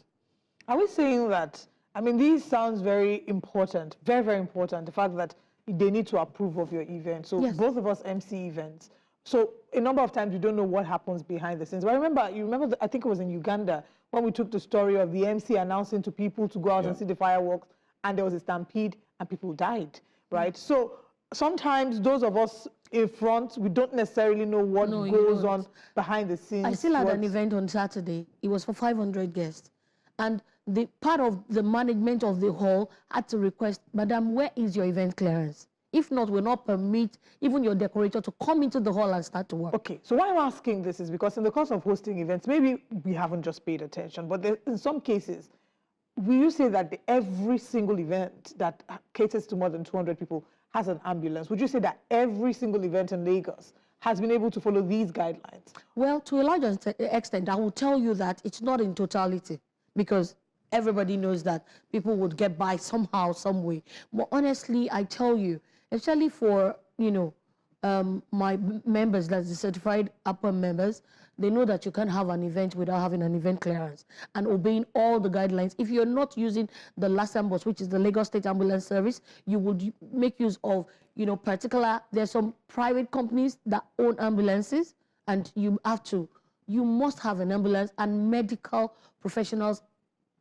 Are we saying that, I mean, these sounds very important, very, very important, the fact that they need to approve of your event. So Yes. both of us MC events. So a number of times you don't know what happens behind the scenes. But you remember, I think it was in Uganda, when we took the story of the MC announcing to people to go out and see the fireworks, and there was a stampede and people died, right? So sometimes those of us in front, we don't necessarily know what goes on behind the scenes. I still had an event on Saturday. It was for 500 guests. And the part of the management of the hall had to request, Madam, where is your event clearance? If not, we'll not permit even your decorator to come into the hall and start to work. Okay, so why I'm asking this is because in the course of hosting events, maybe we haven't just paid attention, but in some cases, will you say that every single event that caters to more than 200 people has an ambulance? Would you say that every single event in Lagos has been able to follow these guidelines? Well, to a large extent, I will tell you that it's not in totality, because everybody knows that people would get by somehow, some way. But honestly, I tell you, especially for, my members, that's the certified upper members, they know that you can't have an event without having an event clearance and obeying all the guidelines. If you're not using the last ambulance, which is the Lagos State Ambulance Service, you would make use of, there's some private companies that own ambulances, and you must have an ambulance and medical professionals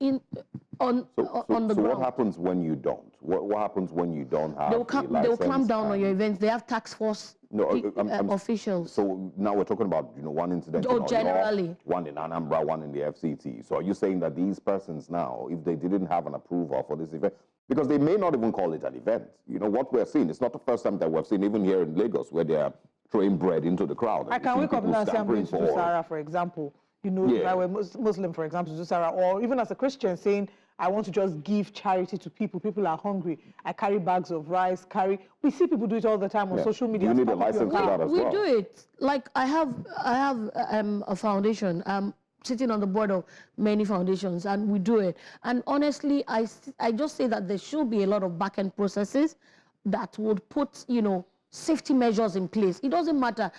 on the ground. So what happens when you don't? What happens when you don't have They'll clamp down on your events. They have task force officials. So now we're talking about one incident. Generally. One in Anambra, one in the FCT. So are you saying that these persons now, if they didn't have an approval for this event, because they may not even call it an event. What we're seeing, it's not the first time that we've seen, even here in Lagos, where they are throwing bread into the crowd. I can wake up now and say I'm going to do Sarah, for example. If I were Muslim, for example, to do Sarah, or even as a Christian saying, I want to just give charity to people. People are hungry. I carry bags of rice, we see people do it all the time on social media. You need a license for that as well. We do it. Like I have a foundation. I'm sitting on the board of many foundations, and we do it. And honestly, I just say that there should be a lot of back-end processes that would put, safety measures in place. It doesn't matter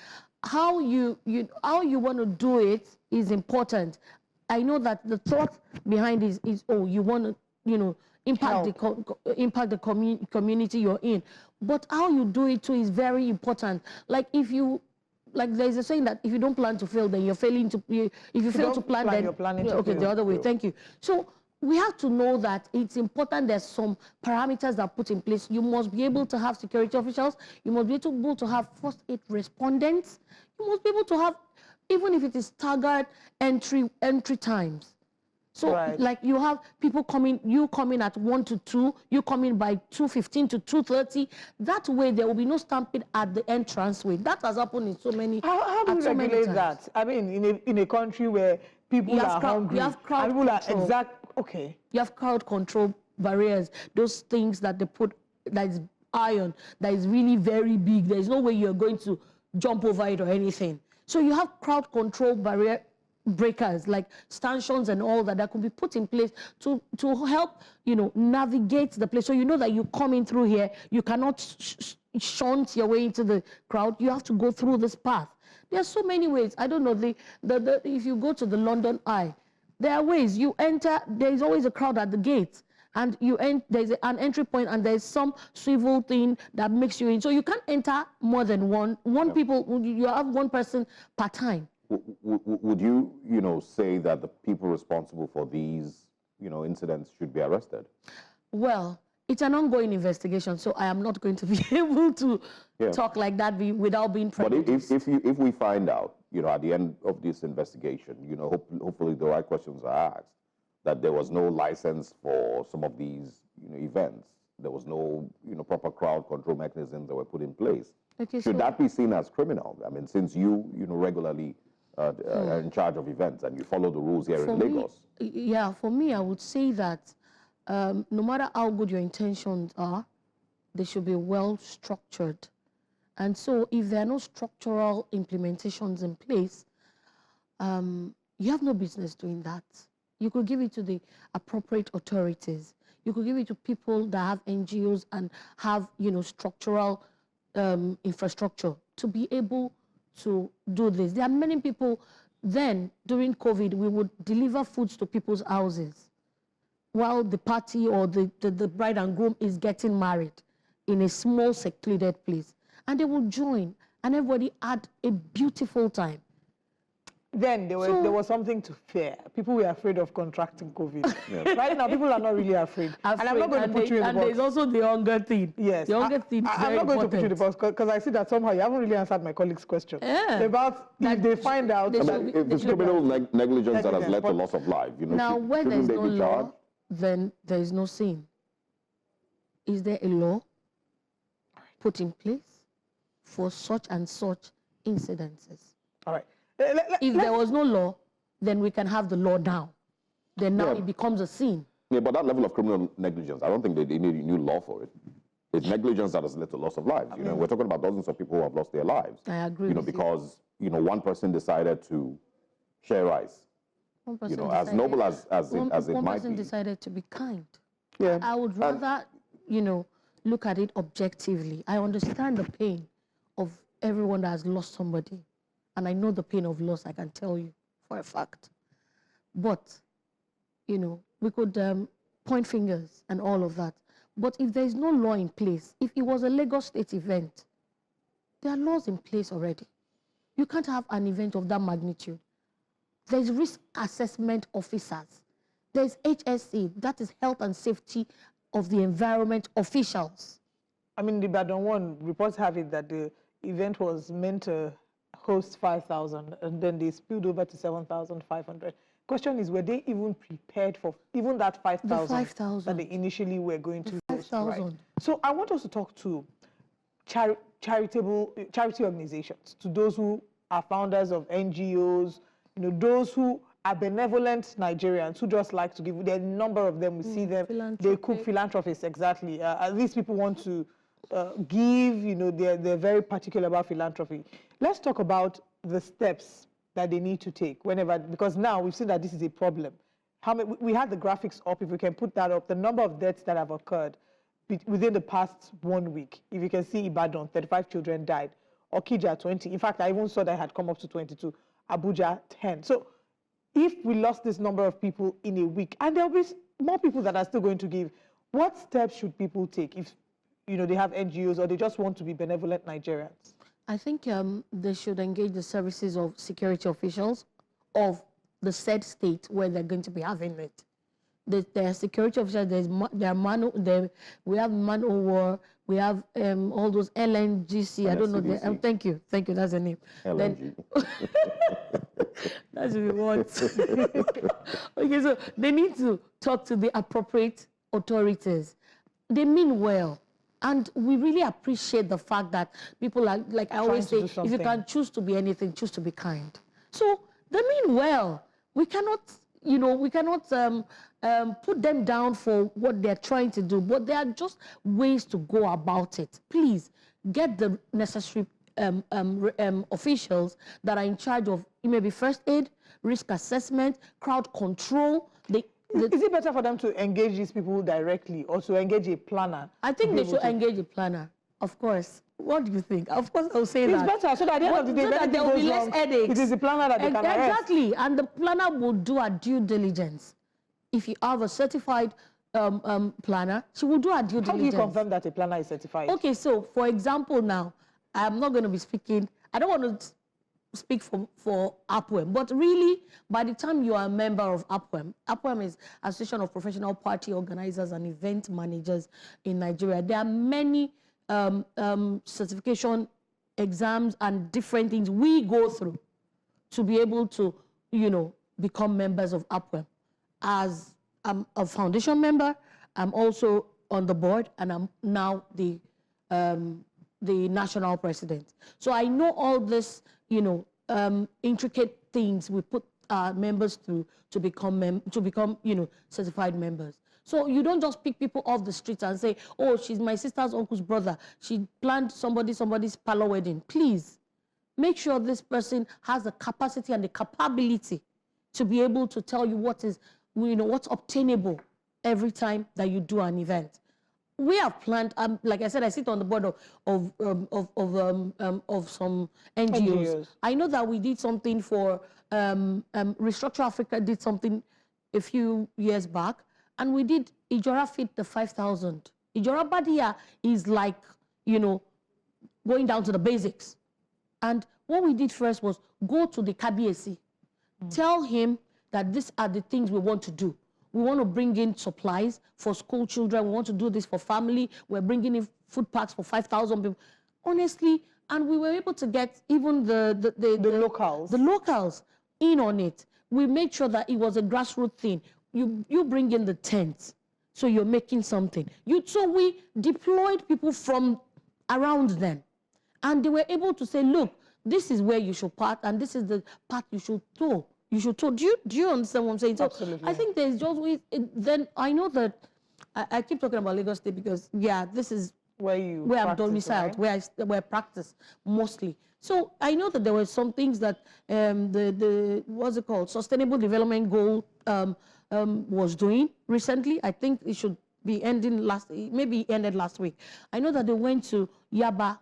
how you want to do it is important. I know that the thought behind this is, you want to, impact the community you're in. But how you do it too is very important. Like there's a saying that if you don't plan to fail, then you're failing to. If you fail to plan, then you're planning to fail. The other way. Thank you. So we have to know that it's important. There's some parameters that are put in place. You must be able to have security officials. You must be able to have first aid respondents. You must be able to have, even if it is staggered entry times. So, like you have people you coming at 1 to 2, you coming by 2:15 to 2:30. That way, there will be no stampede at the entrance way. That has happened in so many. How do you regulate that? I mean, in a country where people are hungry, you have crowd people control. Okay. You have crowd control barriers. Those things that they put, that is iron, that is really very big. There is no way you're going to jump over it or anything. So you have crowd control barrier breakers like stanchions and all that could be put in place to help navigate the place. So you know that you come in through here, you cannot shunt your way into the crowd. You have to go through this path. There are so many ways. I don't know, if you go to the London Eye, there are ways you enter. There is always a crowd at the gate, and there's an entry point, and there's some swivel thing that makes you in. So you can't enter more than one. You have one person per time. Would you, say that the people responsible for these, incidents should be arrested? Well, it's an ongoing investigation, so I am not going to be able to talk like that without being prejudiced. But if we find out, at the end of this investigation, hopefully the right questions are asked, that there was no license for some of these, events, there was no, proper crowd control mechanisms that were put in place. Okay, should that be seen as criminal? I mean, since you, regularly are in charge of events and you follow the rules here in Lagos. For me, I would say that no matter how good your intentions are, they should be well structured. And so if there are no structural implementations in place, you have no business doing that. You could give it to the appropriate authorities. You could give it to people that have NGOs and have, structural infrastructure to be able to do this. There are many people. Then, during COVID, we would deliver foods to people's houses while the party or the bride and groom is getting married in a small secluded place. And they would join, and everybody had a beautiful time. Then there was something to fear. People were afraid of contracting COVID. Yeah. Right now, people are not really afraid. And I'm not going to put you in the box. And there's also the hunger thing. Yes. The hunger thing is very I'm not going important. to put you in the box because I see that somehow you haven't really answered my colleague's question. Yeah. About if they find out. If it's criminal negligence that has led to loss of life, you know, now, where there is no law, then there is no sin. Is there a law put in place for such and such incidences? All right. If there was no law, then we can have the law down. Then now it becomes a sin. Yeah, but that level of criminal negligence, I don't think they need a new law for it. It's negligence that has led to loss of lives. You know, we're talking about dozens of people who have lost their lives. I agree. You know, because one person decided to share rice. You know, as noble as it might be. One person decided to be kind. Yeah. I would rather, look at it objectively. I understand the pain of everyone that has lost somebody. And I know the pain of loss, I can tell you for a fact. But, we could point fingers and all of that. But if there is no law in place, if it was a Lagos State event, there are laws in place already. You can't have an event of that magnitude. There's risk assessment officers. There's HSE, that is health and safety of the environment officials. I mean, the Ibadan one, reports have it that the event was meant to host 5,000 and then they spilled over to 7,500. Question is, were they even prepared for even that 5,000 that they initially were going to host? Right? So I want us to talk to charity organizations, to those who are founders of NGOs, those who are benevolent Nigerians who just like to give. There are a number of them. We see them. They cook philanthropists, exactly. These people want to give. They're very particular about philanthropy. Let's talk about the steps that they need to take whenever, because now we've seen that this is a problem. We had the graphics up. If we can put that up, the number of deaths that have occurred within the past 1 week. If you can see, Ibadan, 35 children died. Okija, 20. In fact, I even saw that it had come up to 22. Abuja, 10. So if we lost this number of people in a week, and there'll be more people that are still going to give, what steps should people take if they have NGOs or they just want to be benevolent Nigerians? I think they should engage the services of security officials of the said state where they're going to be having it. There are security officers, we have man o' war, we have all those LNGC, I don't know. Thank you, that's the name. LNG. That's what we want. Okay, so they need to talk to the appropriate authorities. They mean well. And we really appreciate the fact that people are, like I always say, if you can choose to be anything, choose to be kind. So they mean well. We cannot, put them down for what they're trying to do, but there are just ways to go about it. Please get the necessary officials that are in charge of maybe first aid, risk assessment, crowd control. Is it better for them to engage these people directly or to engage a planner? I think they should engage a planner, of course. What do you think? Of course, I'll say that. It's better, so that at the end of the day, so there will be less headaches. It is the planner that they can arrest. Exactly, and the planner will do her due diligence. If you have a certified planner, she will do her due diligence. How do you confirm that a planner is certified? Okay, so for example now, I'm not going to be speaking, I don't want to speak for APWEM, but really, by the time you are a member of APWEM is Association of Professional Party Organizers and Event Managers in Nigeria. There are many certification exams and different things we go through to be able to, become members of APWEM. As I'm a foundation member, I'm also on the board, and I'm now the national president. So I know all this, intricate things we put our members through to become, certified members. So you don't just pick people off the streets and say, oh, she's my sister's uncle's brother. She planned somebody's parlor wedding. Please make sure this person has the capacity and the capability to be able to tell you what is, what's obtainable every time that you do an event. we have planned, like I said, I sit on the board of some NGOs. I know that we did something for Restructure Africa, did something a few years back, and we did Ijora Fit the 5,000. Ijora Badia is like, you know, going down to the basics. And what we did first was go to the KBSC, tell him that these are the things we want to do. We want to bring in supplies for school children. We want to do this for family. We're bringing in food packs for 5,000 people. Honestly, and we were able to get even the locals in on it. We made sure that it was a grassroots thing. You bring in the tents, so you're making something. So we deployed people from around them, and they were able to say, look, this is where you should part, and this is the part you should tow. Do you understand what I'm saying? So absolutely. I think there's just then I know that I keep talking about Lagos State because this is where I'm domiciled, right? where I practice mostly. So I know that there were some things that the what's it called, Sustainable Development Goal was doing recently. I think it should be ending maybe ended last week. I know that they went to Yaba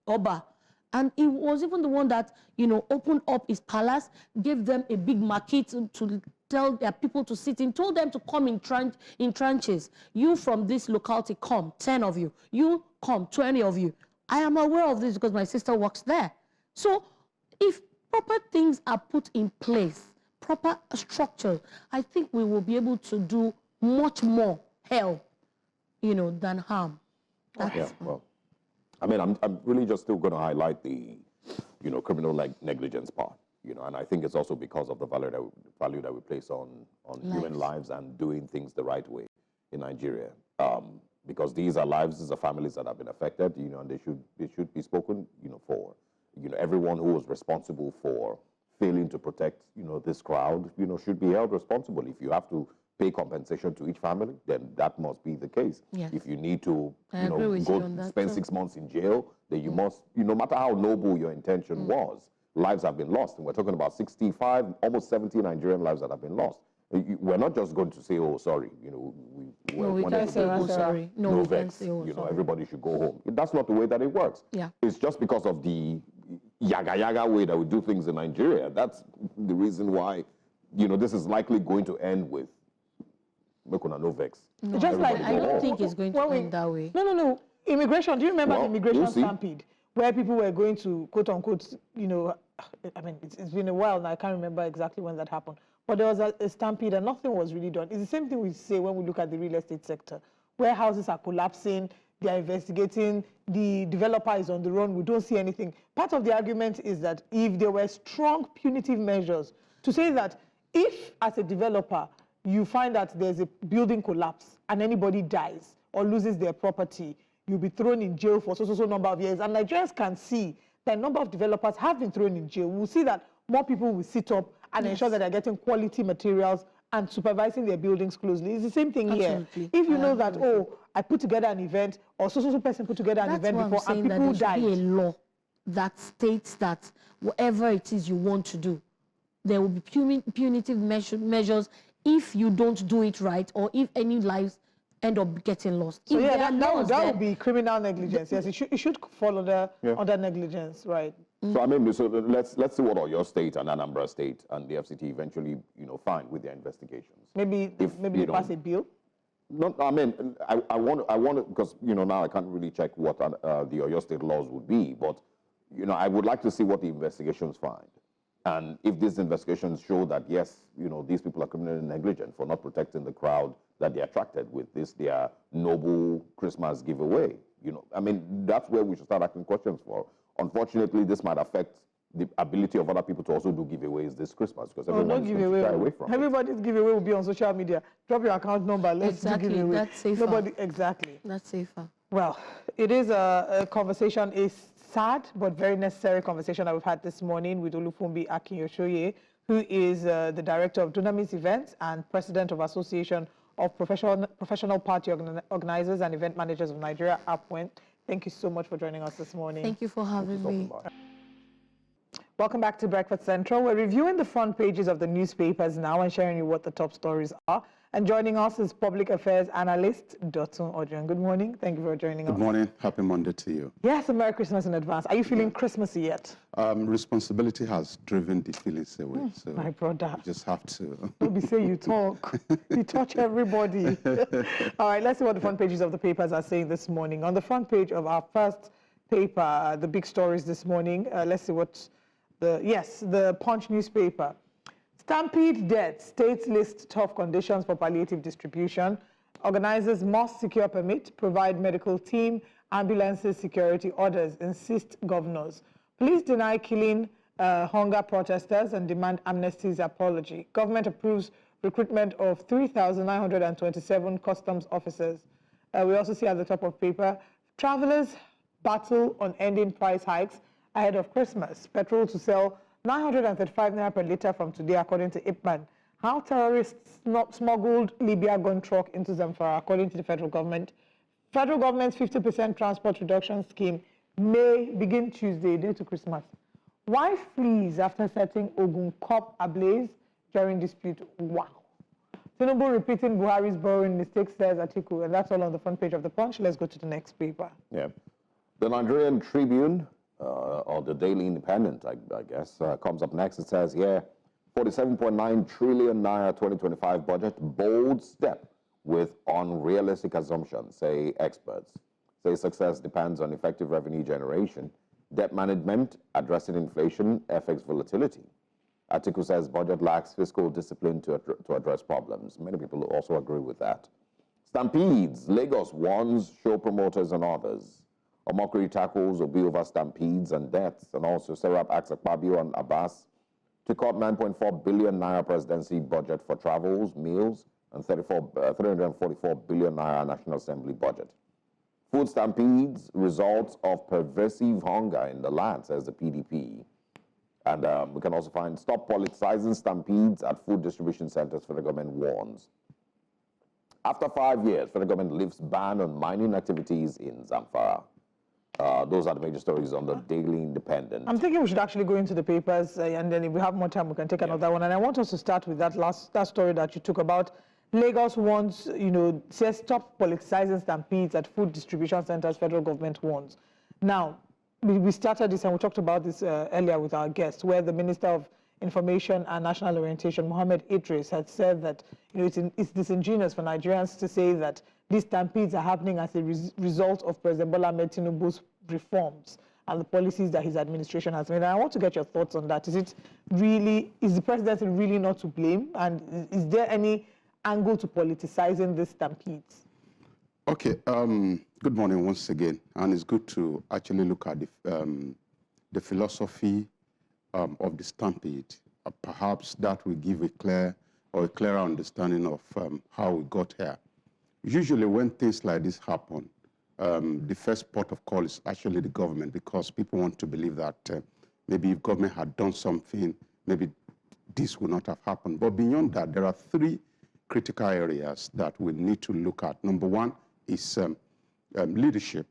Oba. And it was even the one that, you know, opened up his palace, gave them a big market to tell their people to sit in, told them to come in tranches. You from this locality come, 10 of you. You come, 20 of you. I am aware of this because my sister works there. So if proper things are put in place, proper structure, I think we will be able to do much more help, you know, than harm. Well, I mean, I'm really just still going to highlight the, you know, criminal negligence part, you know, and I think it's also because of the value that we place on human lives and doing things the right way in Nigeria. Because these are lives, these are families that have been affected, you know, and they should be spoken, you know, for. You know, everyone who was responsible for failing to protect, you know, this crowd, you know, should be held responsible. If you have to pay compensation to each family, then that must be the case. Yes. If you need to, spend 6 months in jail, then you must, no matter how noble your intention was, lives have been lost. And we're talking about 65, almost 70 Nigerian lives that have been lost. We're not just going to say, oh, sorry, you know, we can't say, oh, sorry. No, we can't say, oh, you know, sorry. Everybody should go home. That's not the way that it works. Yeah. It's just because of the yaga way that we do things in Nigeria. That's the reason why, you know, this is likely going to end with no vex. No, just like I don't think it's going to end that way. No. Immigration. Do you remember the immigration stampede where people were going to quote unquote, you know, I mean, it's been a while and I can't remember exactly when that happened. But there was a stampede and nothing was really done. It's the same thing we say when we look at the real estate sector, where houses are collapsing, they are investigating, the developer is on the run, we don't see anything. Part of the argument is that if there were strong punitive measures to say that if as a developer you find that there's a building collapse and anybody dies or loses their property, you'll be thrown in jail for so number of years. And Nigerians can see that a number of developers have been thrown in jail. We'll see that more people will sit up and ensure that they're getting quality materials and supervising their buildings closely. It's the same thing here. If you know that, I put together an event, or so person put together an event before and people died. There should be a law that states that whatever it is you want to do, there will be punitive measures if you don't do it right, or if any lives end up getting lost. So that would be criminal negligence. Yes, it should fall under negligence, right? So I mean, so let's see what your state and Anambra State and the FCT eventually, you know, find with their investigations. Maybe they pass a bill. No, I mean, I want to, because, you know, now I can't really check what the Oyo State laws would be, but, you know, I would like to see what the investigations find. And if these investigations show that, yes, you know, these people are criminally negligent for not protecting the crowd that they attracted with this, their noble Christmas giveaway, you know, I mean, that's where we should start asking questions for. Unfortunately, this might affect the ability of other people to also do giveaways this Christmas, because everyone's going to shy away from it. Everybody's giveaway will be on social media. Drop your account number, let's do giveaway. That's safer. That's safer. Well, it is a conversation, a sad but very necessary conversation that we've had this morning with Olufumbi Akinyoshoye, who is the director of Dunamis Events and president of Association of Professional Party Organizers and Event Managers of Nigeria, APWEN. Thank you so much for joining us this morning. Thank you for having me. Welcome back to Breakfast Central. We're reviewing the front pages of the newspapers now and sharing you what the top stories are. And joining us is public affairs analyst Dotun Ojon. Good morning. Thank you for joining us. Good morning. Happy Monday to you. Yes, and Merry Christmas in advance. Are you feeling Christmassy yet? Responsibility has driven the feelings away. So my brother. You just have to. Don't be saying you talk. You touch everybody. All right, let's see what the front pages of the papers are saying this morning. On the front page of our first paper, the big stories this morning, let's see what the Punch newspaper. Stampede death, states list tough conditions for palliative distribution. Organizers must secure permit, provide medical team, ambulances, security orders, insist governors. Police deny killing hunger protesters and demand amnesty's apology. Government approves recruitment of 3,927 customs officers. We also see at the top of paper, travelers battle on ending price hikes ahead of Christmas. Petrol to sell 935 naira per litre from today, according to Ibadan. How terrorists smuggled Libya gun truck into Zamfara, according to the federal government. Federal government's 50% transport reduction scheme may begin Tuesday, day to Christmas. Why freeze after setting Ogun Cup ablaze during dispute? Wow. Tinubu repeating Buhari's borrowing mistakes, says Atiku, and that's all on the front page of the Punch. Let's go to the next paper. Yeah. The Nigerian Tribune, or the Daily Independent, I guess, comes up next. It says here, 47.9 trillion naira 2025 budget, bold step with unrealistic assumptions, say experts. Say success depends on effective revenue generation, debt management, addressing inflation, FX volatility. Atiku says budget lacks fiscal discipline to address problems. Many people also agree with that. Stampedes, Lagos warns show promoters and others. Omokri tackles Obi over stampedes and deaths, and also Serap asks Akpabio and Abbas to cut 9.4 billion naira presidency budget for travels, meals, and 344 billion naira National Assembly budget. Food stampedes, results of pervasive hunger in the land, says the PDP. And we can also find stop politicizing stampedes at food distribution centers, federal government warns. After 5 years, federal government lifts ban on mining activities in Zamfara. Those are the major stories on the Daily Independent. I'm thinking we should actually go into the papers, and then if we have more time, we can take another one. And I want us to start with that story that you took about. Lagos wants, says stop politicizing stampedes at food distribution centers, federal government warns. Now, we started this and we talked about this earlier with our guest, where the Minister of Information and National Orientation, Mohammed Idris, had said that it's disingenuous for Nigerians to say that these stampedes are happening as a result of President Bola Ahmed Tinubu's reforms and the policies that his administration has made. And I want to get your thoughts on that. Is the presidency really not to blame? And is there any angle to politicizing these stampedes? Okay, good morning once again. And it's good to actually look at the philosophy of the stampede. Perhaps that will give a clearer understanding of how we got here. Usually when things like this happen, the first port of call is actually the government, because people want to believe that maybe if government had done something, maybe this would not have happened. But beyond that, there are three critical areas that we need to look at. Number one is leadership.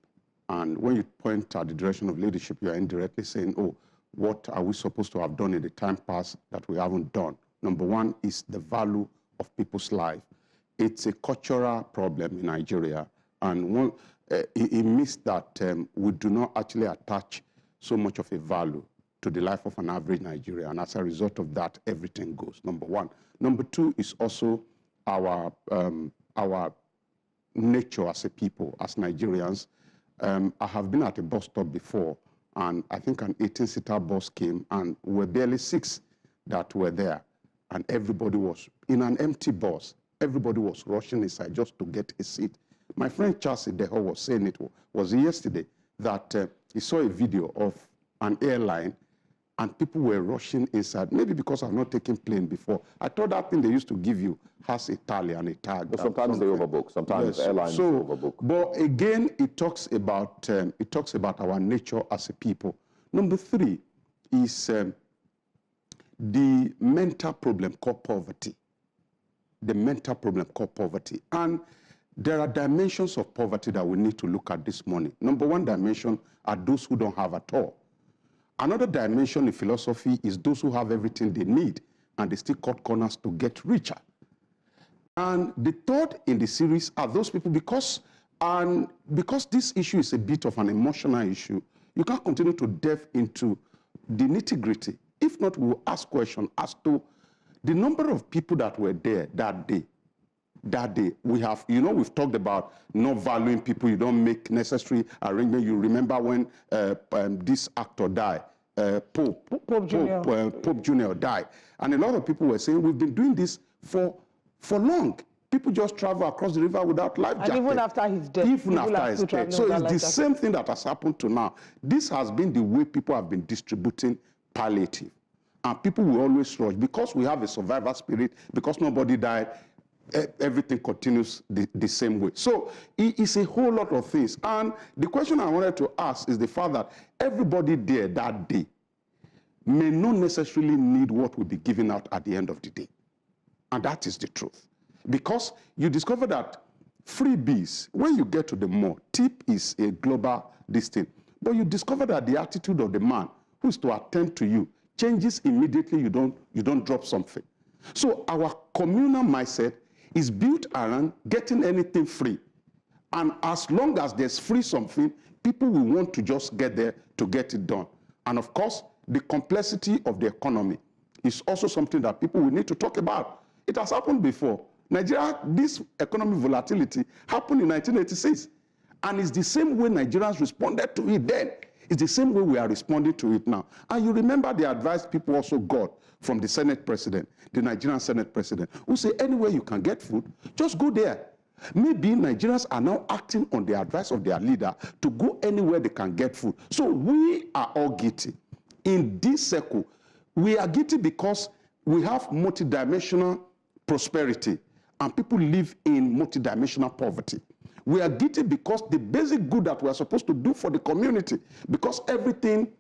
And when you point at the direction of leadership, you are indirectly saying, oh, what are we supposed to have done in the time past that we haven't done? Number one is the value of people's life. It's a cultural problem in Nigeria, and it means that we do not actually attach so much of a value to the life of an average Nigerian, and as a result of that, everything goes, number one. Number two is also our nature as a people, as Nigerians. I have been at a bus stop before, and I think an 18-seater bus came, and we were barely 6 that were there, and everybody was in an empty bus. Everybody was rushing inside just to get a seat. My friend Charles Ideho was saying it was yesterday that he saw a video of an airline and people were rushing inside, maybe because I've not taken plane before. I thought that thing they used to give you has a tally and a tag. But sometimes they overbook. Sometimes airlines overbook. But again, it talks about our nature as a people. Number three is the mental problem called poverty. The mental problem called poverty. And there are dimensions of poverty that we need to look at this morning. Number one dimension are those who don't have at all. Another dimension in philosophy is those who have everything they need and they still cut corners to get richer. And the third in the series are those people, because this issue is a bit of an emotional issue, you can't continue to delve into the nitty-gritty. If not, we'll ask questions as to the number of people that were there that day. That day, we have, we've talked about not valuing people, you don't make necessary arrangements. You remember when this actor died, Pope Jr. died. And a lot of people were saying, we've been doing this for long. People just travel across the river without life jacket. And even after his death. Even after his death. So it's the same thing that has happened to now. This has been the way people have been distributing palliative. And people will always rush. Because we have a survivor spirit, because nobody died, everything continues the same way. So it's a whole lot of things. And the question I wanted to ask is the fact that everybody there that day may not necessarily need what will be given out at the end of the day. And that is the truth. Because you discover that freebies, when you get to the mall, tip is a global thing. But you discover that the attitude of the man who is to attend to you changes immediately you don't drop something. So our communal mindset is built around getting anything free. And as long as there's free something, people will want to just get there to get it done. And of course, the complexity of the economy is also something that people will need to talk about. It has happened before. Nigeria, this economic volatility happened in 1986. And it's the same way Nigerians responded to it then. It's the same way we are responding to it now. And you remember the advice people also got from the Senate President, the Nigerian Senate President, who say anywhere you can get food, just go there. Maybe Nigerians are now acting on the advice of their leader to go anywhere they can get food. So we are all guilty. In this circle, we are guilty because we have multidimensional prosperity and people live in multidimensional poverty. We are guilty because the basic good that we are supposed to do for the community, because everything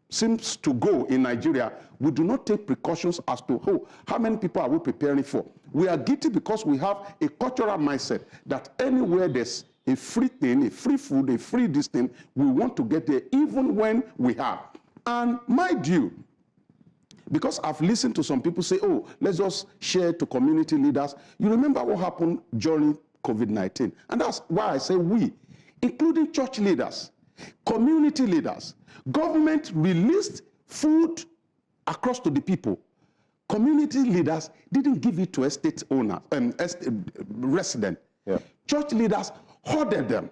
seems to go in Nigeria, we do not take precautions as to how many people are we preparing for. We are guilty because we have a cultural mindset that anywhere there's a free thing, a free food, a free this thing, we want to get there even when we have. And mind you, because I've listened to some people say, oh, let's just share to community leaders. You remember what happened during COVID-19? And that's why I say we, including church leaders, community leaders. Government released food across to the people. Community leaders didn't give it to estate owners, residents. Yeah. Church leaders hoarded them.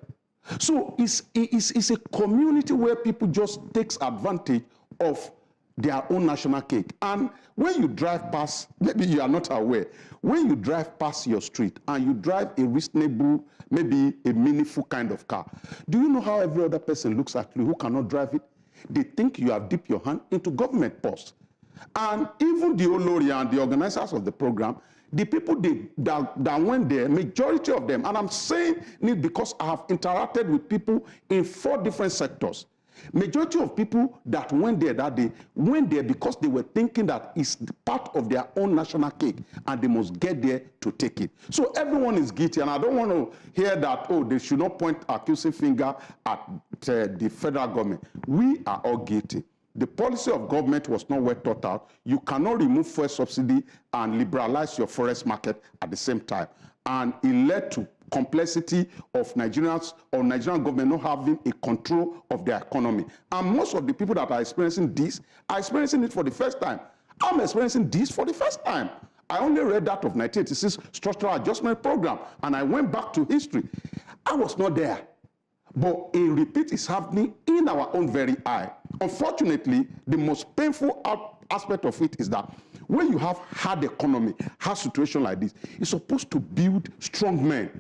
So it's a community where people just takes advantage of their own national cake. And when you drive past, maybe you are not aware, when you drive past your street and you drive a reasonable, maybe a meaningful kind of car, do you know how every other person looks at you who cannot drive it? They think you have dipped your hand into government purse. And even the Olori and the organizers of the program, the people that went there, majority of them, and I'm saying it because I have interacted with people in 4 different sectors. Majority of people that went there that day went there because they were thinking that it's part of their own national cake and they must get there to take it. So everyone is guilty, and I don't want to hear that, oh, they should not point accusing finger at the federal government. We are all guilty. The policy of government was not well thought out. You cannot remove fuel subsidy and liberalize your forest market at the same time. And it led to complexity of Nigerians or Nigerian government not having a control of their economy. And most of the people that are experiencing this are experiencing it for the first time. I'm experiencing this for the first time. I only read that of 1986 Structural Adjustment Program, and I went back to history. I was not there. But a repeat is happening in our own very eye. Unfortunately, the most painful aspect of it is that when you have hard economy, hard situation like this, it's supposed to build strong men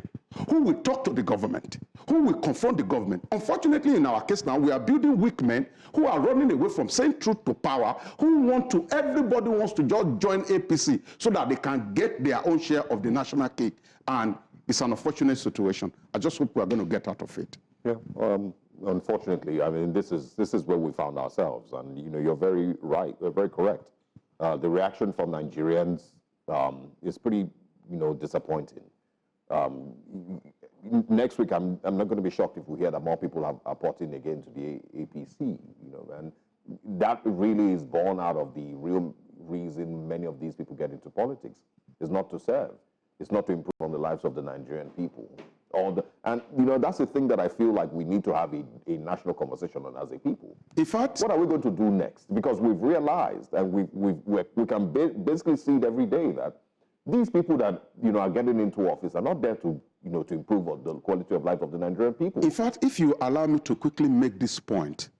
who will talk to the government, who will confront the government. Unfortunately, in our case now, we are building weak men who are running away from saying truth to power, everybody wants to just join APC so that they can get their own share of the national cake. And it's an unfortunate situation. I just hope we are going to get out of it. Yeah, unfortunately, I mean, this is where we found ourselves. And, you're very right, very correct. The reaction from Nigerians is pretty, disappointing. Next week, I'm not going to be shocked if we hear that more people are porting again to the APC, and that really is born out of the real reason many of these people get into politics, is not to serve. It's not to improve on the lives of the Nigerian people. And that's the thing that I feel like we need to have a national conversation on as a people. In fact, what are we going to do next? Because we've realized, and we can basically see it every day, that these people that are getting into office are not there to to improve on the quality of life of the Nigerian people. In fact, if you allow me to quickly make this point,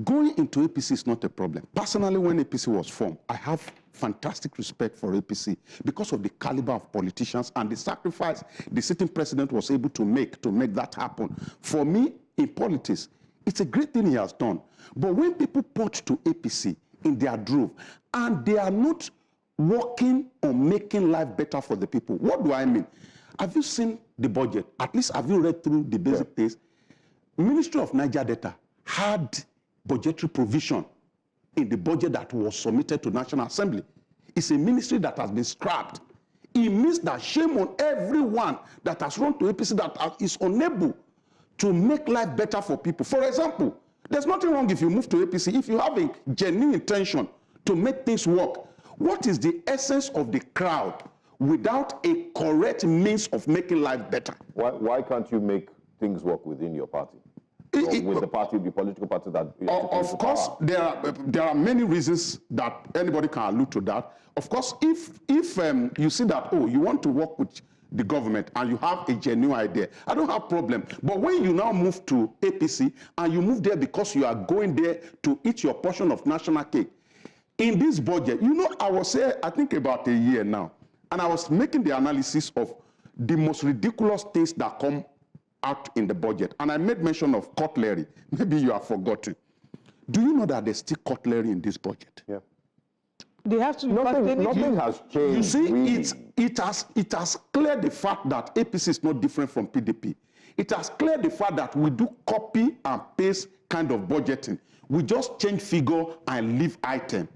going into APC is not a problem. Personally, when APC was formed, I have fantastic respect for APC because of the caliber of politicians and the sacrifice the sitting president was able to make that happen. For me, in politics, it's a great thing he has done. But when people point to APC in their drove and they are not working on making life better for the people, what do I mean? Have you seen the budget? At least have you read through the basic things? Ministry of Niger Data had budgetary provision in the budget that was submitted to National Assembly. It's a ministry that has been scrapped. It means that shame on everyone that has run to APC that is unable to make life better for people. For example, there's nothing wrong if you move to APC, if you have a genuine intention to make things work. What is the essence of the crowd without a correct means of making life better? Why can't you make things work within your party? With the political party that... Of course, there are many reasons that anybody can allude to that. Of course, if you see that, you want to work with the government and you have a genuine idea, I don't have a problem. But when you now move to APC and you move there because you are going there to eat your portion of national cake, in this budget, I was here, I think about a year now, and I was making the analysis of the most ridiculous things that come out in the budget. And I made mention of cutlery. Maybe you have forgotten. Do you know that there's still cutlery in this budget? Yeah. They have to... Nothing has changed. You see, really. it has cleared the fact that APC is not different from PDP. It has cleared the fact that we do copy and paste kind of budgeting. We just change figure and leave item.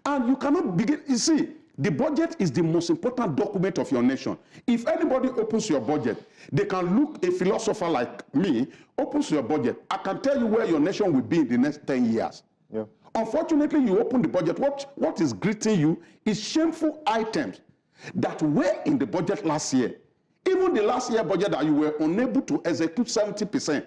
And you cannot begin... You see, the budget is the most important document of your nation. If anybody opens your budget, they can look, a philosopher like me, opens your budget. I can tell you where your nation will be in the next 10 years. Yeah. Unfortunately, you open the budget. What is greeting you is shameful items that were in the budget last year. Even the last year budget that you were unable to execute 70%.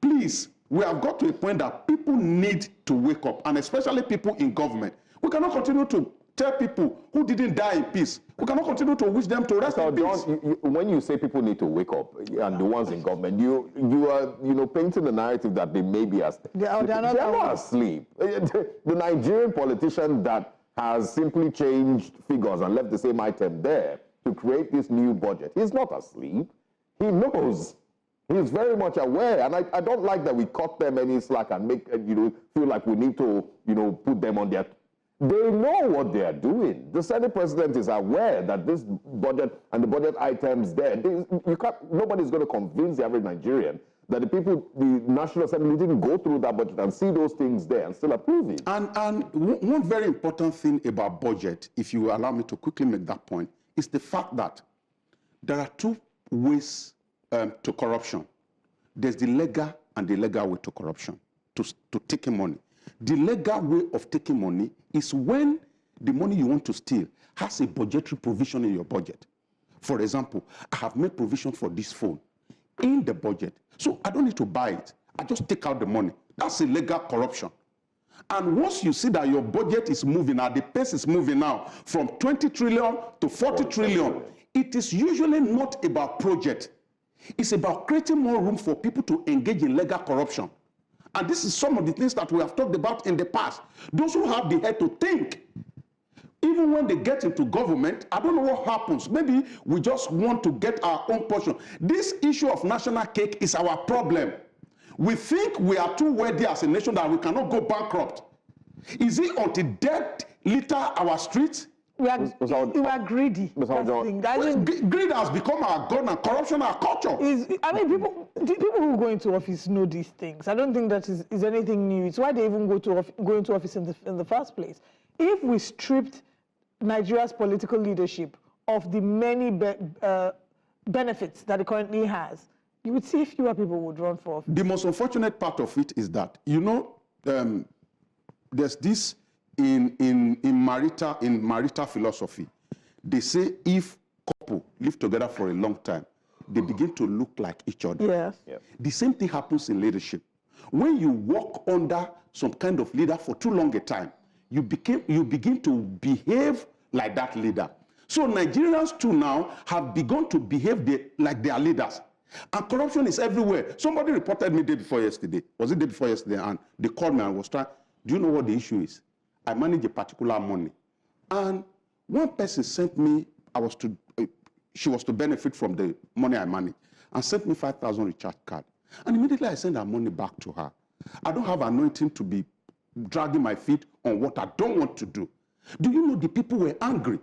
Please, we have got to a point that people need to wake up, and especially people in government. We cannot continue to tell people who didn't die in peace. We cannot continue to wish them to rest in peace. When you say people need to wake up, and the ones in government, you are painting the narrative that they may be asleep. They are not asleep. The Nigerian politician that has simply changed figures and left the same item there to create this new budget, he's not asleep. He knows. He's very much aware, and I don't like that we cut them any slack and make feel like we need to put them on their... They know what they are doing. The Senate president is aware that this budget and the budget items there, nobody's going to convince the average Nigerian that the National Assembly didn't go through that budget and see those things there and still approve it. And one very important thing about budget, if you allow me to quickly make that point, is the fact that there are two ways to corruption. There's the legal and the illegal way to corruption, to taking money. The legal way of taking money is when the money you want to steal has a budgetary provision in your budget. For example, I have made provision for this phone in the budget, so I don't need to buy it. I just take out the money. That's illegal corruption. And once you see that your budget is moving, at the pace is moving now from 20 trillion to 40 trillion, it is usually not about project. It's about creating more room for people to engage in legal corruption. And this is some of the things that we have talked about in the past. Those who have the head to think, even when they get into government, I don't know what happens. Maybe we just want to get our own portion. This issue of national cake is our problem. We think we are too wealthy as a nation that we cannot go bankrupt. Is it until debt litter our streets? We are greedy. Greed has become our god and corruption our culture. People who go into office know these things. I don't think that is anything new. It's why they even go into office in the first place. If we stripped Nigeria's political leadership of the many benefits that it currently has, you would see fewer people would run for office. The most unfortunate part of it is that, there's this in marital philosophy. They say if couple live together for a long time, they begin to look like each other. Yes. Yeah. The same thing happens in leadership. When you work under some kind of leader for too long a time, you begin to behave like that leader. So Nigerians too now have begun to behave like their leaders. And corruption is everywhere. Somebody reported me day before yesterday. Was it day before yesterday? And they called me and was trying. Do you know what the issue is? I manage a particular money. And one person sent me, she was to benefit from the money I manage, and sent me 5,000 recharge card. And immediately I sent her money back to her. I don't have anointing to be dragging my feet on what I don't want to do. Do you know the people were angry?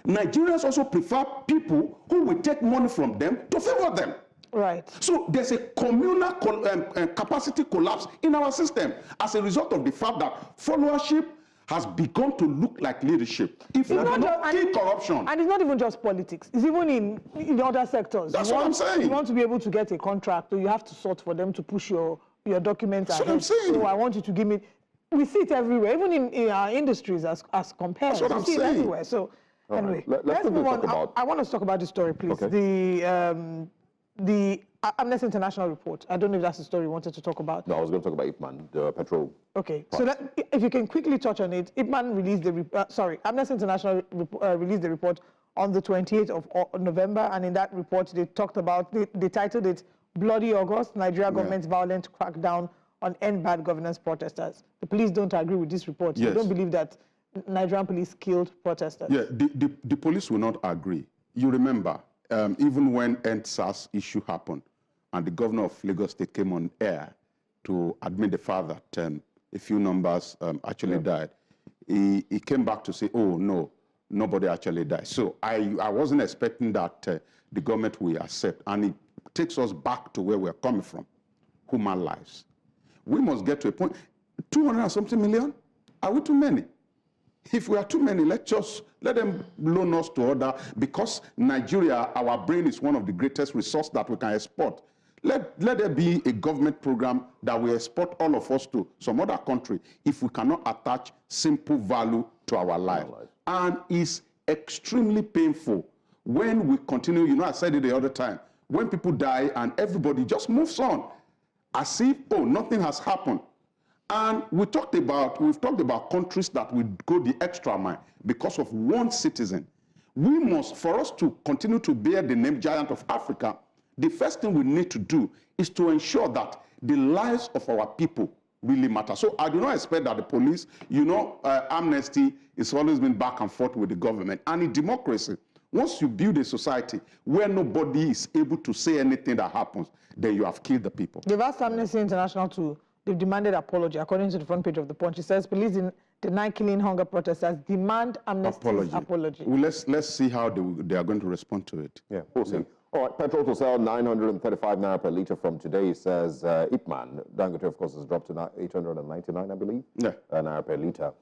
Nigerians also prefer people who will take money from them to favor them. Right. So there's a communal capacity collapse in our system as a result of the fact that followership has begun to look like leadership. If you do not kill corruption. And it's not even just politics. It's even in other sectors. That's what I'm saying. You want to be able to get a contract, or you have to sort for them to push your documents That's ahead. what I'm saying. So I want you to give me. We see it everywhere, even in our industries as compared. That's what I'm saying. We see it everywhere. So anyway, right. let's move on. Talk about... I want us to talk about this story, please. Okay. The Amnesty International report. I don't know if that's the story you wanted to talk about. No, I was going to talk about Ipman, the petrol. Okay, so if you can quickly touch on it. Ipman released Amnesty International released the report on the 28th of November, and in that report they talked about, they titled it Bloody August, Nigeria Government's Violent Crackdown on End Bad Governance Protesters. The police don't agree with this report. Yes. They don't believe that Nigerian police killed protesters. Yeah, the police will not agree. You remember, even when EndSARS issue happened, and the governor of Lagos State came on air to admit the fact that a few numbers actually died, he came back to say, oh, no, nobody actually died. So I wasn't expecting that the government will accept. And it takes us back to where we're coming from, human lives. We must get to a point. 200 and something million? Are we too many? If we are too many, let them loan us to other, because Nigeria, our brain is one of the greatest resources that we can export. Let there be a government program that will export all of us to some other country if we cannot attach simple value to our life. And it's extremely painful when we continue, you know, I said it the other time, when people die and everybody just moves on as if, oh, nothing has happened. And we've talked about countries that will go the extra mile because of one citizen. We must, for us to continue to bear the name Giant of Africa, the first thing we need to do is to ensure that the lives of our people really matter. So I do not expect that the police, you know, Amnesty has always been back and forth with the government. And in democracy, once you build a society where nobody is able to say anything that happens, then you have killed the people. They've asked Amnesty International to, they've demanded apology. According to the front page of the Punch, it says police deny killing hunger protesters, demand Amnesty's apology. Well, let's see how they are going to respond to it. Yeah, we'll see. All right, petrol to sell 935 naira per litre from today, says Ipman. Dangote, of course, has dropped to 899, I believe, naira per litre.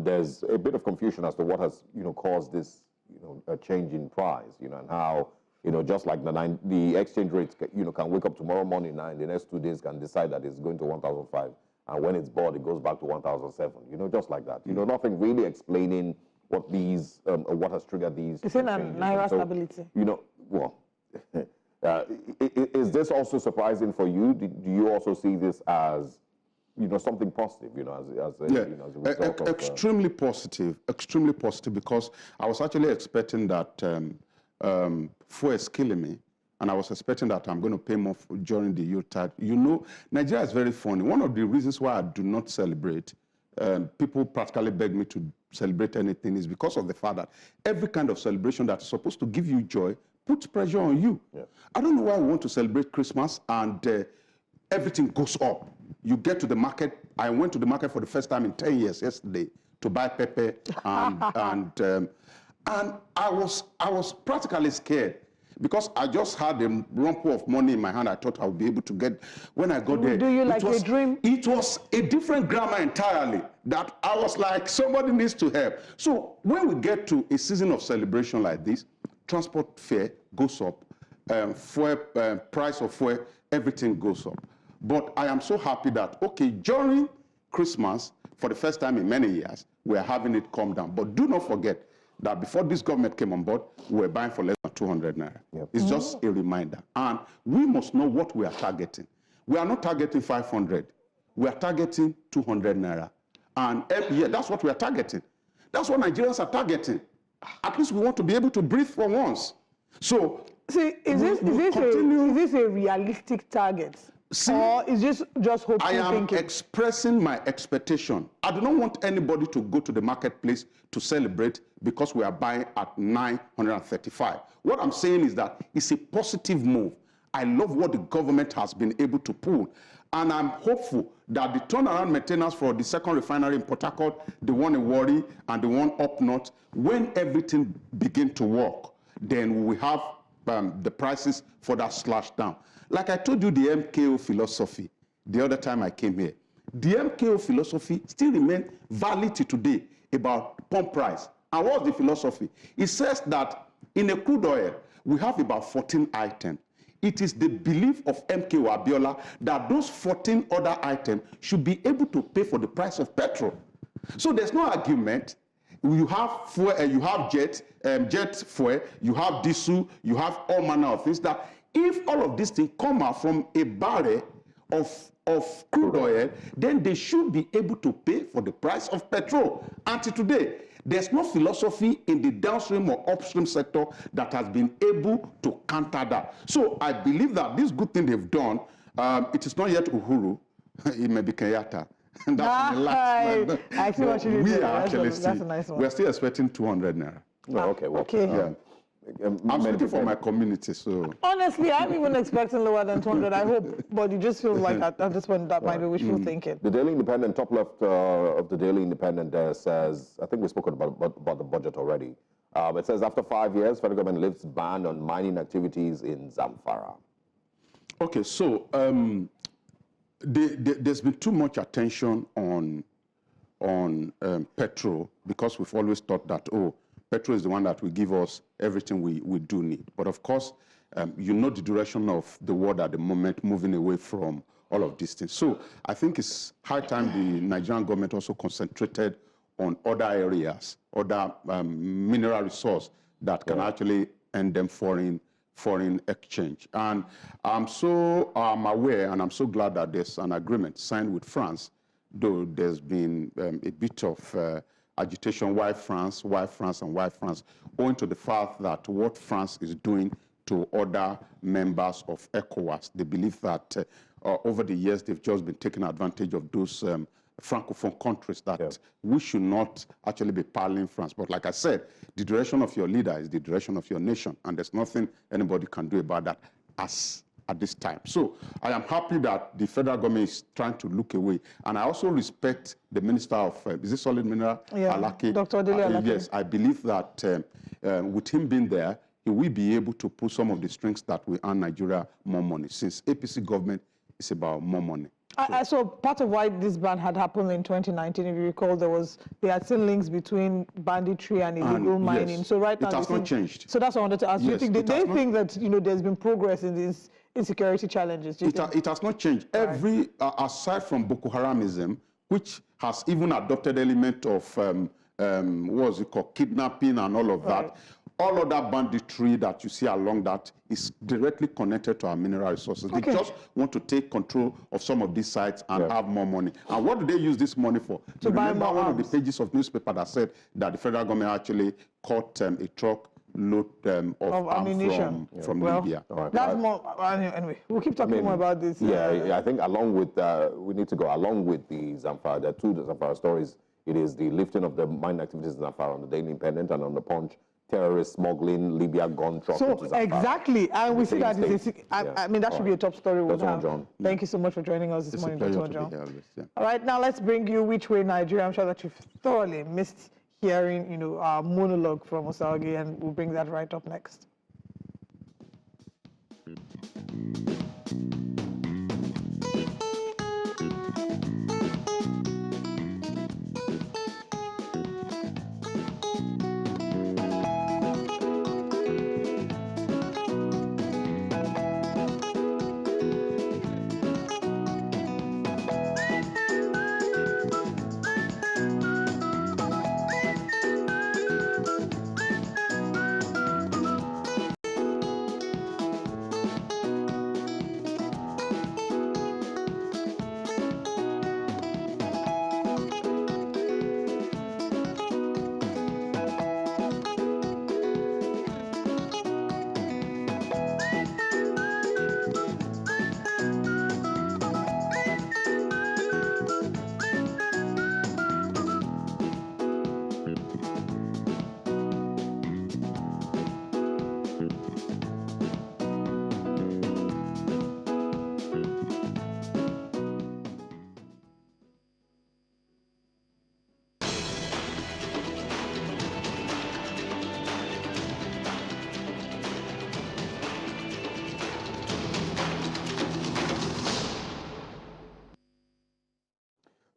There's a bit of confusion as to what has, caused this, a change in price, and how, just like the exchange rate, can wake up tomorrow morning and in the next 2 days can decide that it's going to 1,005, and when it's bought, it goes back to 1,007. Just like that. Nothing really explaining what these, what has triggered these. It's in naira stability. Is this also surprising for you? Do you also see this as, something positive, as a result of, extremely positive, because I was actually expecting that fuel is killing me, and I was expecting that I'm going to pay more during the Yuletide. Nigeria is very funny. One of the reasons why I do not celebrate, people practically beg me to celebrate anything, is because of the fact that every kind of celebration that's supposed to give you joy puts pressure on you. Yeah. I don't know why we want to celebrate Christmas and everything goes up. You get to the market. I went to the market for the first time in 10 years yesterday to buy pepper, and I was practically scared because I just had a rump of money in my hand. I thought I would be able to get. When I got there, do you like a dream? It was a different grammar entirely. That I was like, somebody needs to help. So when we get to a season of celebration like this, transport fare goes up, fuel, price of fuel, everything goes up. But I am so happy that, okay, during Christmas, for the first time in many years, we are having it come down. But do not forget, that before this government came on board, we were buying for less than 200 naira. Yep. It's just a reminder. And we must know what we are targeting. We are not targeting 500. We are targeting 200 naira. And every year, that's what we are targeting. That's what Nigerians are targeting. At least we want to be able to breathe for once. So, see, is this a realistic target? See, or is this just hopeful I am thinking? expressing my expectation. I do not want anybody to go to the marketplace to celebrate because we are buying at 935. What I'm saying is that it's a positive move. I love what the government has been able to pull. And I'm hopeful that the turnaround maintenance for the second refinery in Port Harcourt, the one in Warri and the one up north, when everything begins to work, then we will have the prices for that slashed down. Like I told you, the MKO philosophy the other time I came here, the MKO philosophy still remains valid to today about pump price. And what's the philosophy? It says that in a crude oil, we have about 14 items. It is the belief of MKO Abiola that those 14 other items should be able to pay for the price of petrol. So there's no argument. You have fuel, you have jet fuel, you have diesel, you have all manner of things that if all of these things come out from a barrel of crude oil, then they should be able to pay for the price of petrol. Until today, there's no philosophy in the downstream or upstream sector that has been able to counter that. So I believe that this good thing they've done, it is not yet Uhuru, it may be Kenyatta. And that's the last man. I see what you mean. We are That's actually a nice one. we're still expecting 200 naira. Oh, okay. Well, Okay. Yeah. I'm speaking for my community, so. Honestly, I'm even expecting lower than 200, I hope. But it just feels like at this point that might be wishful thinking. The Daily Independent, top left of the Daily Independent says, I think we spoke about the budget already. It says, after 5 years, federal government lifts ban on mining activities in Zamfara. Okay, so there's been too much attention on petrol because we've always thought that, oh, petrol is the one that will give us everything we do need. But of course, you know the direction of the world at the moment, moving away from all of these things. So I think it's high time the Nigerian government also concentrated on other areas, other mineral resource that can actually end them foreign exchange. And I'm so aware, and I'm so glad that there's an agreement signed with France, though there's been a bit of agitation, why France, owing to the fact that what France is doing to other members of ECOWAS. They believe that over the years, they've just been taking advantage of those Francophone countries that we should not actually be paralleling France. But like I said, the direction of your leader is the direction of your nation, and there's nothing anybody can do about that at this time. So I am happy that the federal government is trying to look away. And I also respect the Minister of, is it Solid Mineral? Yeah, Alaki. Dr. Dele Alaki. Yes, I believe that with him being there, he will be able to pull some of the strings that will earn Nigeria more money, since APC government is about more money. So part of why this ban had happened in 2019, if you recall, they had seen links between banditry and illegal mining. Yes, so right now, it has not changed. So that's what I wanted to ask. Yes, Do you think that there's been progress in these insecurity challenges? It has not changed. Right. Every aside from Boko Haramism, which has even adopted element of what's it called, kidnapping and all of that. All of that banditry that you see along that is directly connected to our mineral resources. They just want to take control of some of these sites and have more money. And what do they use this money for? To buy more one arms. of the pages of newspaper that said that the federal government actually caught a truck load of ammunition from Libya. Right. That's more, anyway, we'll keep talking more about this. I think along with, we need to go along with the Zamfara. There are two Zamfara stories. It is the lifting of the mining activities in Zamfara on the Daily Independent and on the Punch. Terrorist smuggling, Libya gone truck into Zamfara. Exactly, and we see that I mean, that should be a top story. John. Thank you so much for joining us this morning, Dr. John. All right, now let's bring you Which Way Nigeria. I'm sure that you've thoroughly missed hearing, our monologue from Osagi, and we'll bring that right up next.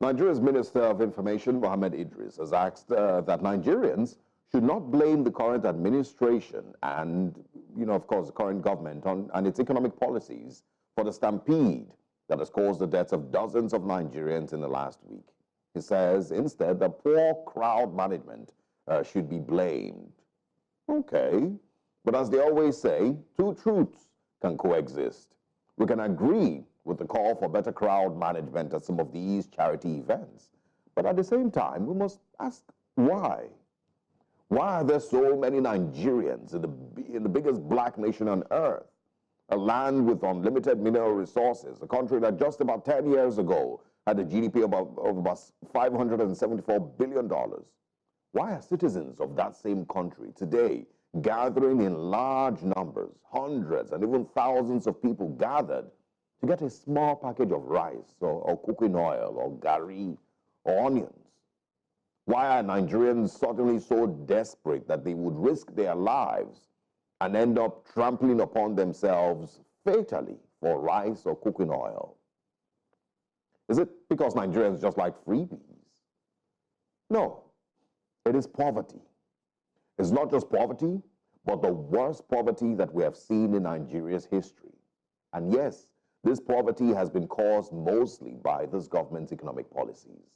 Nigeria's Minister of Information, Mohammed Idris, has asked that Nigerians should not blame the current administration and, of course, the current government and its economic policies for the stampede that has caused the deaths of dozens of Nigerians in the last week. He says, instead, that poor crowd management should be blamed. Okay, but as they always say, two truths can coexist. We can agree with the call for better crowd management at some of these charity events, but at the same time, we must ask why. Why are there so many Nigerians in the biggest black nation on earth? A land with unlimited mineral resources, a country that just about 10 years ago had a GDP of about $574 billion. Why are citizens of that same country today gathering in large numbers, hundreds and even thousands of people gathered to get a small package of rice or cooking oil or gari or onions? Why are Nigerians suddenly so desperate that they would risk their lives and end up trampling upon themselves fatally for rice or cooking oil? Is it because Nigerians just like freebies? No, it is poverty. It's not just poverty, but the worst poverty that we have seen in Nigeria's history. And yes, this poverty has been caused mostly by this government's economic policies.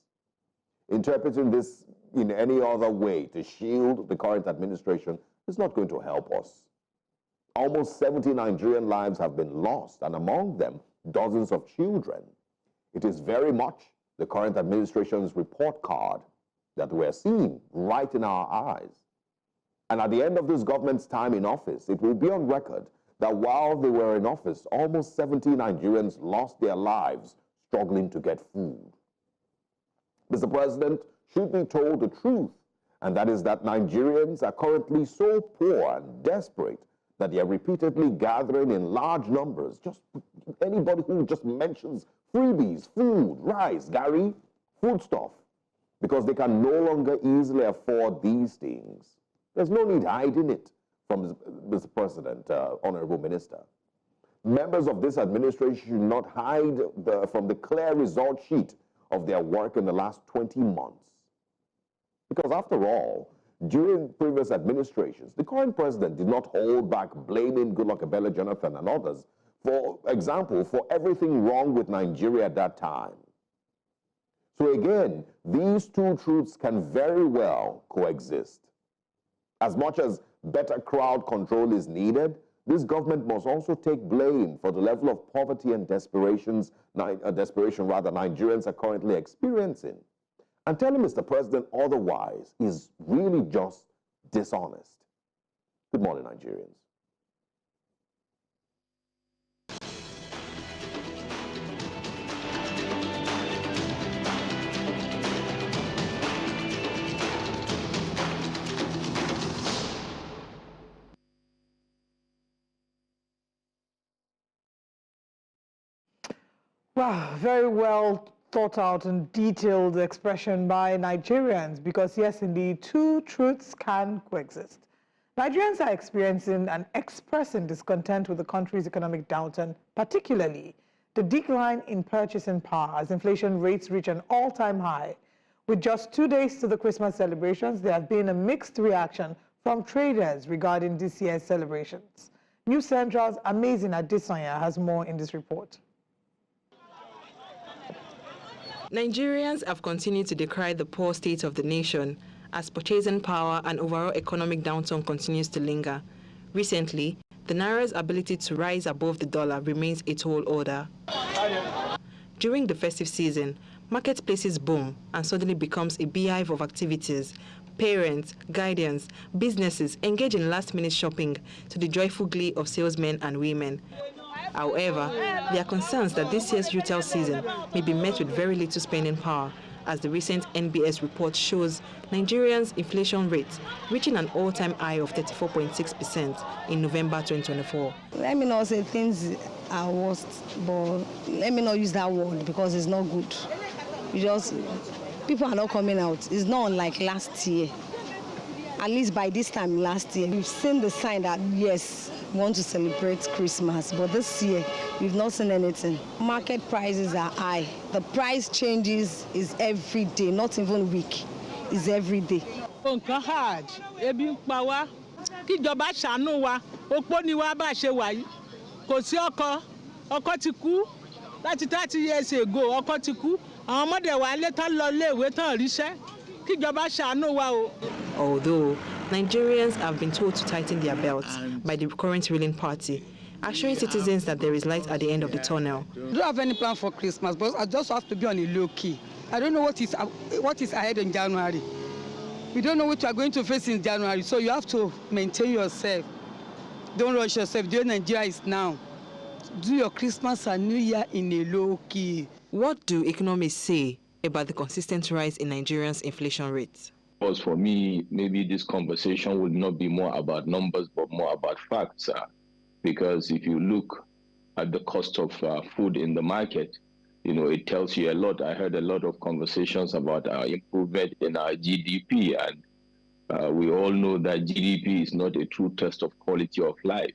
Interpreting this in any other way to shield the current administration is not going to help us. Almost 70 Nigerian lives have been lost, and among them, dozens of children. It is very much the current administration's report card that we're seeing right in our eyes. And at the end of this government's time in office, it will be on record that while they were in office, almost 70 Nigerians lost their lives struggling to get food. Mr. President should be told the truth, and that is that Nigerians are currently so poor and desperate that they are repeatedly gathering in large numbers. Just anybody who just mentions freebies, food, rice, gari, foodstuff, because they can no longer easily afford these things. There's no need hiding it from Mr. President, Honorable Minister. Members of this administration should not hide from the clear result sheet of their work in the last 20 months. Because after all, during previous administrations, the current president did not hold back blaming Goodluck Ebele Jonathan and others, for example, for everything wrong with Nigeria at that time. So again, these two truths can very well coexist. As much as better crowd control is needed, this government must also take blame for the level of poverty and desperation Nigerians are currently experiencing. And telling Mr. President otherwise is really just dishonest. Good morning, Nigerians. Wow, very well thought out and detailed expression by Nigerians, because yes, indeed, two truths can coexist. Nigerians are experiencing and expressing discontent with the country's economic downturn, particularly the decline in purchasing power as inflation rates reach an all-time high. With just 2 days to the Christmas celebrations, there has been a mixed reaction from traders regarding this year's celebrations. News Central's Amazing Adesanya has more in this report. Nigerians have continued to decry the poor state of the nation as purchasing power and overall economic downturn continues to linger. Recently, the Naira's ability to rise above the dollar remains a tall order. During the festive season, marketplaces boom and suddenly becomes a beehive of activities. Parents, guardians, businesses engage in last-minute shopping to the joyful glee of salesmen and women. However, there are concerns that this year's retail season may be met with very little spending power, as the recent NBS report shows Nigerians' inflation rate reaching an all-time high of 34.6% in November 2024. Let me not say things are worst, but let me not use that word because it's not good. People are not coming out. It's not unlike last year. At least by this time last year, we've seen the sign that, yes, we want to celebrate Christmas. But this year, we've not seen anything. Market prices are high. The price changes is every day, not even week. It's every day. Nǹkan hard, ebi ń pa wá, kíjọba ṣàánú wa, opó ni wá bá ṣe wà yìí. Kò sí ọkọ ti kú láti 30 years ago, ọkọ ti kú. Àwọn ọmọdé wa lé tán lọ léèwé tán ríṣẹ́, kíjọba ṣàánú wa o. Although Nigerians have been told to tighten their belts by the current ruling party, assuring citizens that there is light at the end of the tunnel. I don't have any plan for Christmas, but I just have to be on a low key. I don't know what is ahead in January. We don't know what you are going to face in January, so you have to maintain yourself. Don't rush yourself. The way Nigeria is now, do your Christmas and New Year in a low key. What do economists say about the consistent rise in Nigerians' inflation rates? Because for me, maybe this conversation would not be more about numbers, but more about facts. Because if you look at the cost of food in the market, you know, it tells you a lot. I heard a lot of conversations about improvement in our GDP, and we all know that GDP is not a true test of quality of life.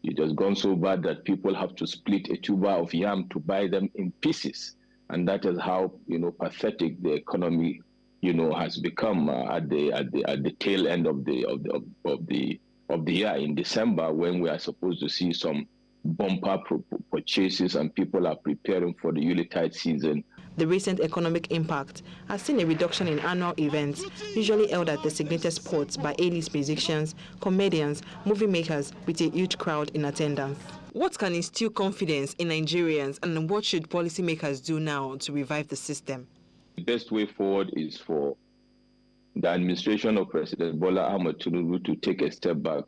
It has gone so bad that people have to split a tuber of yam to buy them in pieces, and that is how, you know, pathetic the economy, you know, has become at the tail end of the year in December, when we are supposed to see some bumper purchases and people are preparing for the Yuletide season. The recent economic impact has seen a reduction in annual events, usually held at designated spots by A-list musicians, comedians, movie makers, with a huge crowd in attendance. What can instill confidence in Nigerians, and what should policymakers do now to revive the system? The best way forward is for the administration of President Bola Ahmed Tinubu to take a step back.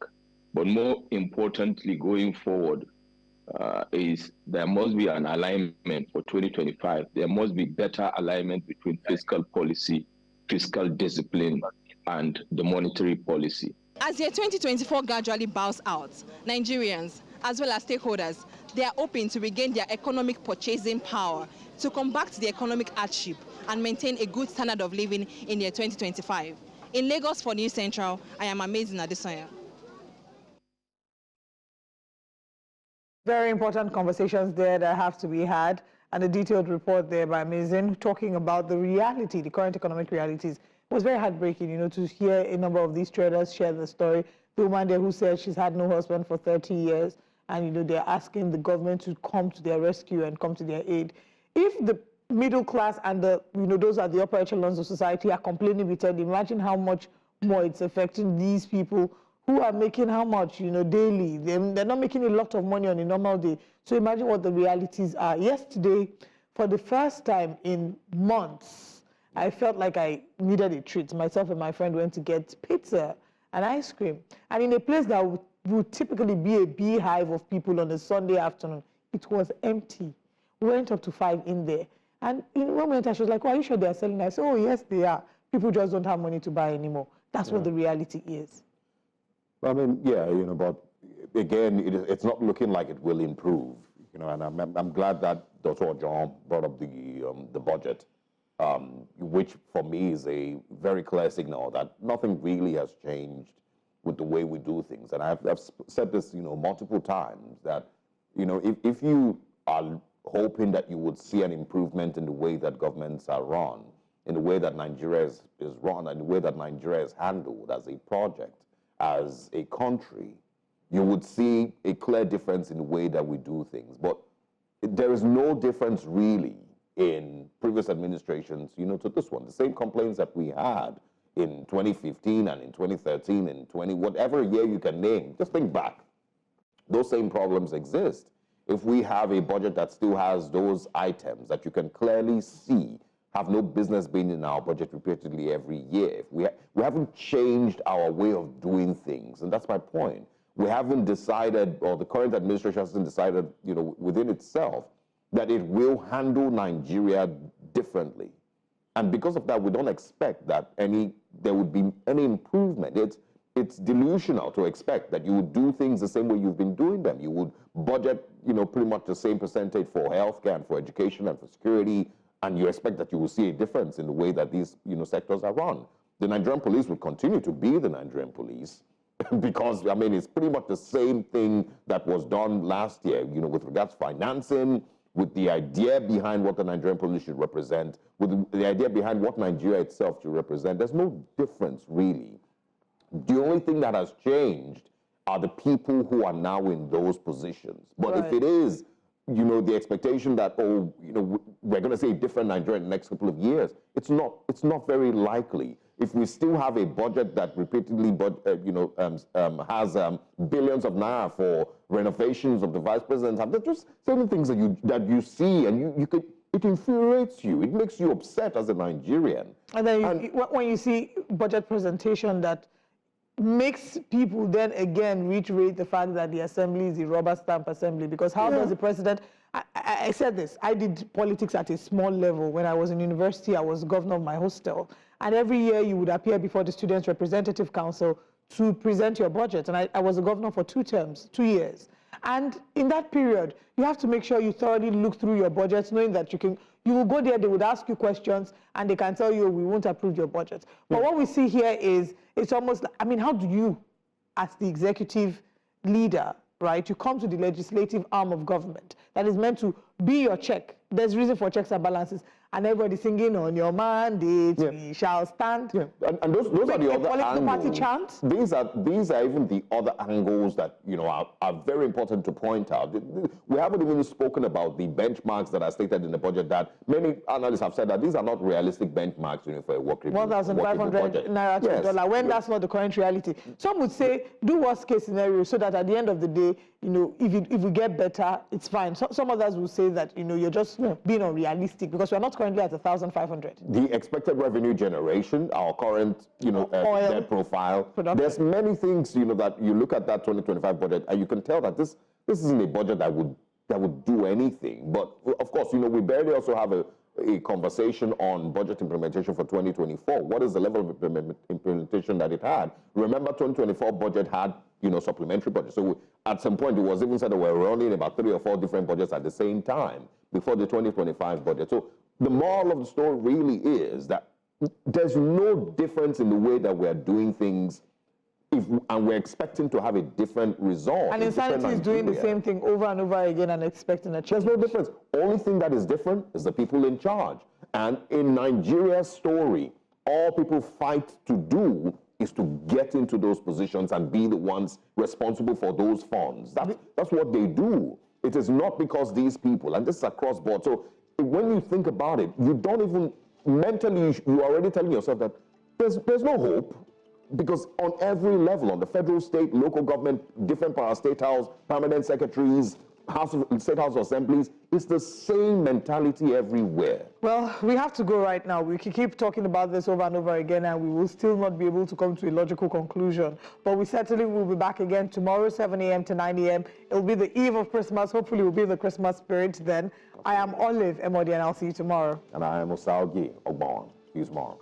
But more importantly, going forward, is there must be an alignment for 2025. There must be better alignment between fiscal policy, fiscal discipline, and the monetary policy. As year 2024 gradually bows out, Nigerians, as well as stakeholders, they are hoping to regain their economic purchasing power to combat the economic hardship and maintain a good standard of living in year 2025. In Lagos for News Central, I am Amazing Adesanya. Very important conversations there that have to be had, and a detailed report there by Amazing talking about the reality, the current economic realities. It was very heartbreaking, you know, to hear a number of these traders share the story. The woman there who said she's had no husband for 30 years, and, you know, they're asking the government to come to their rescue and come to their aid. If the middle class and the, you know, those are the upper echelons of society are complaining with it, imagine how much more it's affecting these people who are making how much, you know, daily. They're not making a lot of money on a normal day. So imagine what the realities are. Yesterday, for the first time in months, I felt like I needed a treat. Myself and my friend went to get pizza and ice cream. And in a place that would typically be a beehive of people on a Sunday afternoon, it was empty. We went up to 5 in there. And in one moment, she was like, oh, are you sure they're selling? I said, oh, yes, they are. People just don't have money to buy anymore. That's what the reality is. I mean, yeah, you know, but again, it's not looking like it will improve, you know, and I'm glad that Dr. John brought up the budget, which for me is a very clear signal that nothing really has changed with the way we do things. And I've said this, you know, multiple times, that, you know, if you are hoping that you would see an improvement in the way that governments are run, in the way that Nigeria is run, and the way that Nigeria is handled as a project, as a country, you would see a clear difference in the way that we do things. But there is no difference really in previous administrations, you know, to this one. The same complaints that we had in 2015 and in 2013 and whatever year you can name, just think back. Those same problems exist. If we have a budget that still has those items that you can clearly see have no business being in our budget repeatedly every year. We haven't changed our way of doing things, and that's my point. We haven't decided, or the current administration hasn't decided, you know, within itself, that it will handle Nigeria differently. And because of that, we don't expect that there would be any improvement. It's delusional to expect that you would do things the same way you've been doing them. You would budget, you know, pretty much the same percentage for healthcare and for education and for security, and you expect that you will see a difference in the way that these, you know, sectors are run. the Nigerian police would continue to be the Nigerian police because, I mean, it's pretty much the same thing that was done last year, you know, with regards to financing, with the idea behind what the Nigerian police should represent, with the idea behind what Nigeria itself should represent. There's no difference, really. The only thing that has changed are the people who are now in those positions. But if it is, you know, the expectation that, oh, you know, we're going to see a different Nigeria in the next couple of years, it's not very likely. If we still have a budget that repeatedly, has billions of naira for renovations of the vice president's house, there's just certain things that you see, and it infuriates you. It makes you upset as a Nigerian. And then when you see budget presentation that makes people then again reiterate the fact that the assembly is a rubber stamp assembly, because how does the president... I said this, I did politics at a small level. When I was in university, I was governor of my hostel. And every year you would appear before the Students' Representative Council to present your budget. And I was a governor for 2 terms, 2 years. And in that period, you have to make sure you thoroughly look through your budgets, knowing that you will go there, they would ask you questions, and they can tell you, we won't approve your budget. But what we see here is, it's almost like, I mean, how do you, as the executive leader, right, you come to the legislative arm of government that is meant to be your check. There's reason for checks and balances. And everybody singing on your mandate, we shall stand. And those are the other angles. Party chant. These are even the other angles that, you know, are very important to point out. We haven't even spoken about the benchmarks that are stated in the budget that many analysts have said that these are not realistic benchmarks, you know, for a working 1,500 naira to $1, when that's not the current reality. Some would say, do worst case scenario so that at the end of the day, you know, if we get better, it's fine. Some others will say that, you know, you're just being unrealistic because we're not currently at 1,500. The expected revenue generation, our current, you know, debt profile. There's many things, you know, that you look at that 2025 budget and you can tell that this isn't a budget that would do anything. But of course, you know, we barely also have a conversation on budget implementation for 2024. What is the level of implementation that it had? Remember, 2024 budget had, you know, supplementary budget. So at some point, it was even said that we're running about 3 or 4 different budgets at the same time before the 2025 budget. So the moral of the story really is that there's no difference in the way that we're doing things, and we're expecting to have a different result. And insanity is doing the same thing over and over again and expecting a change. There's no difference. Only thing that is different is the people in charge. And in Nigeria's story, all people fight to do is to get into those positions and be the ones responsible for those funds. That's what they do. It is not because these people, and this is across board. So when you think about it, you don't even, mentally, you're already telling yourself that there's no hope. Because on every level, on the federal, state, local government, different state house, permanent secretaries, state house assemblies, it's the same mentality everywhere. Well, we have to go right now. We can keep talking about this over and over again, and we will still not be able to come to a logical conclusion. But we certainly will be back again tomorrow, 7 a.m. to 9 a.m. It'll be the eve of Christmas. Hopefully, we'll be in the Christmas spirit then. I am Olive Emodi, and I'll see you tomorrow. And I am Osalgi Ogbon. See you tomorrow.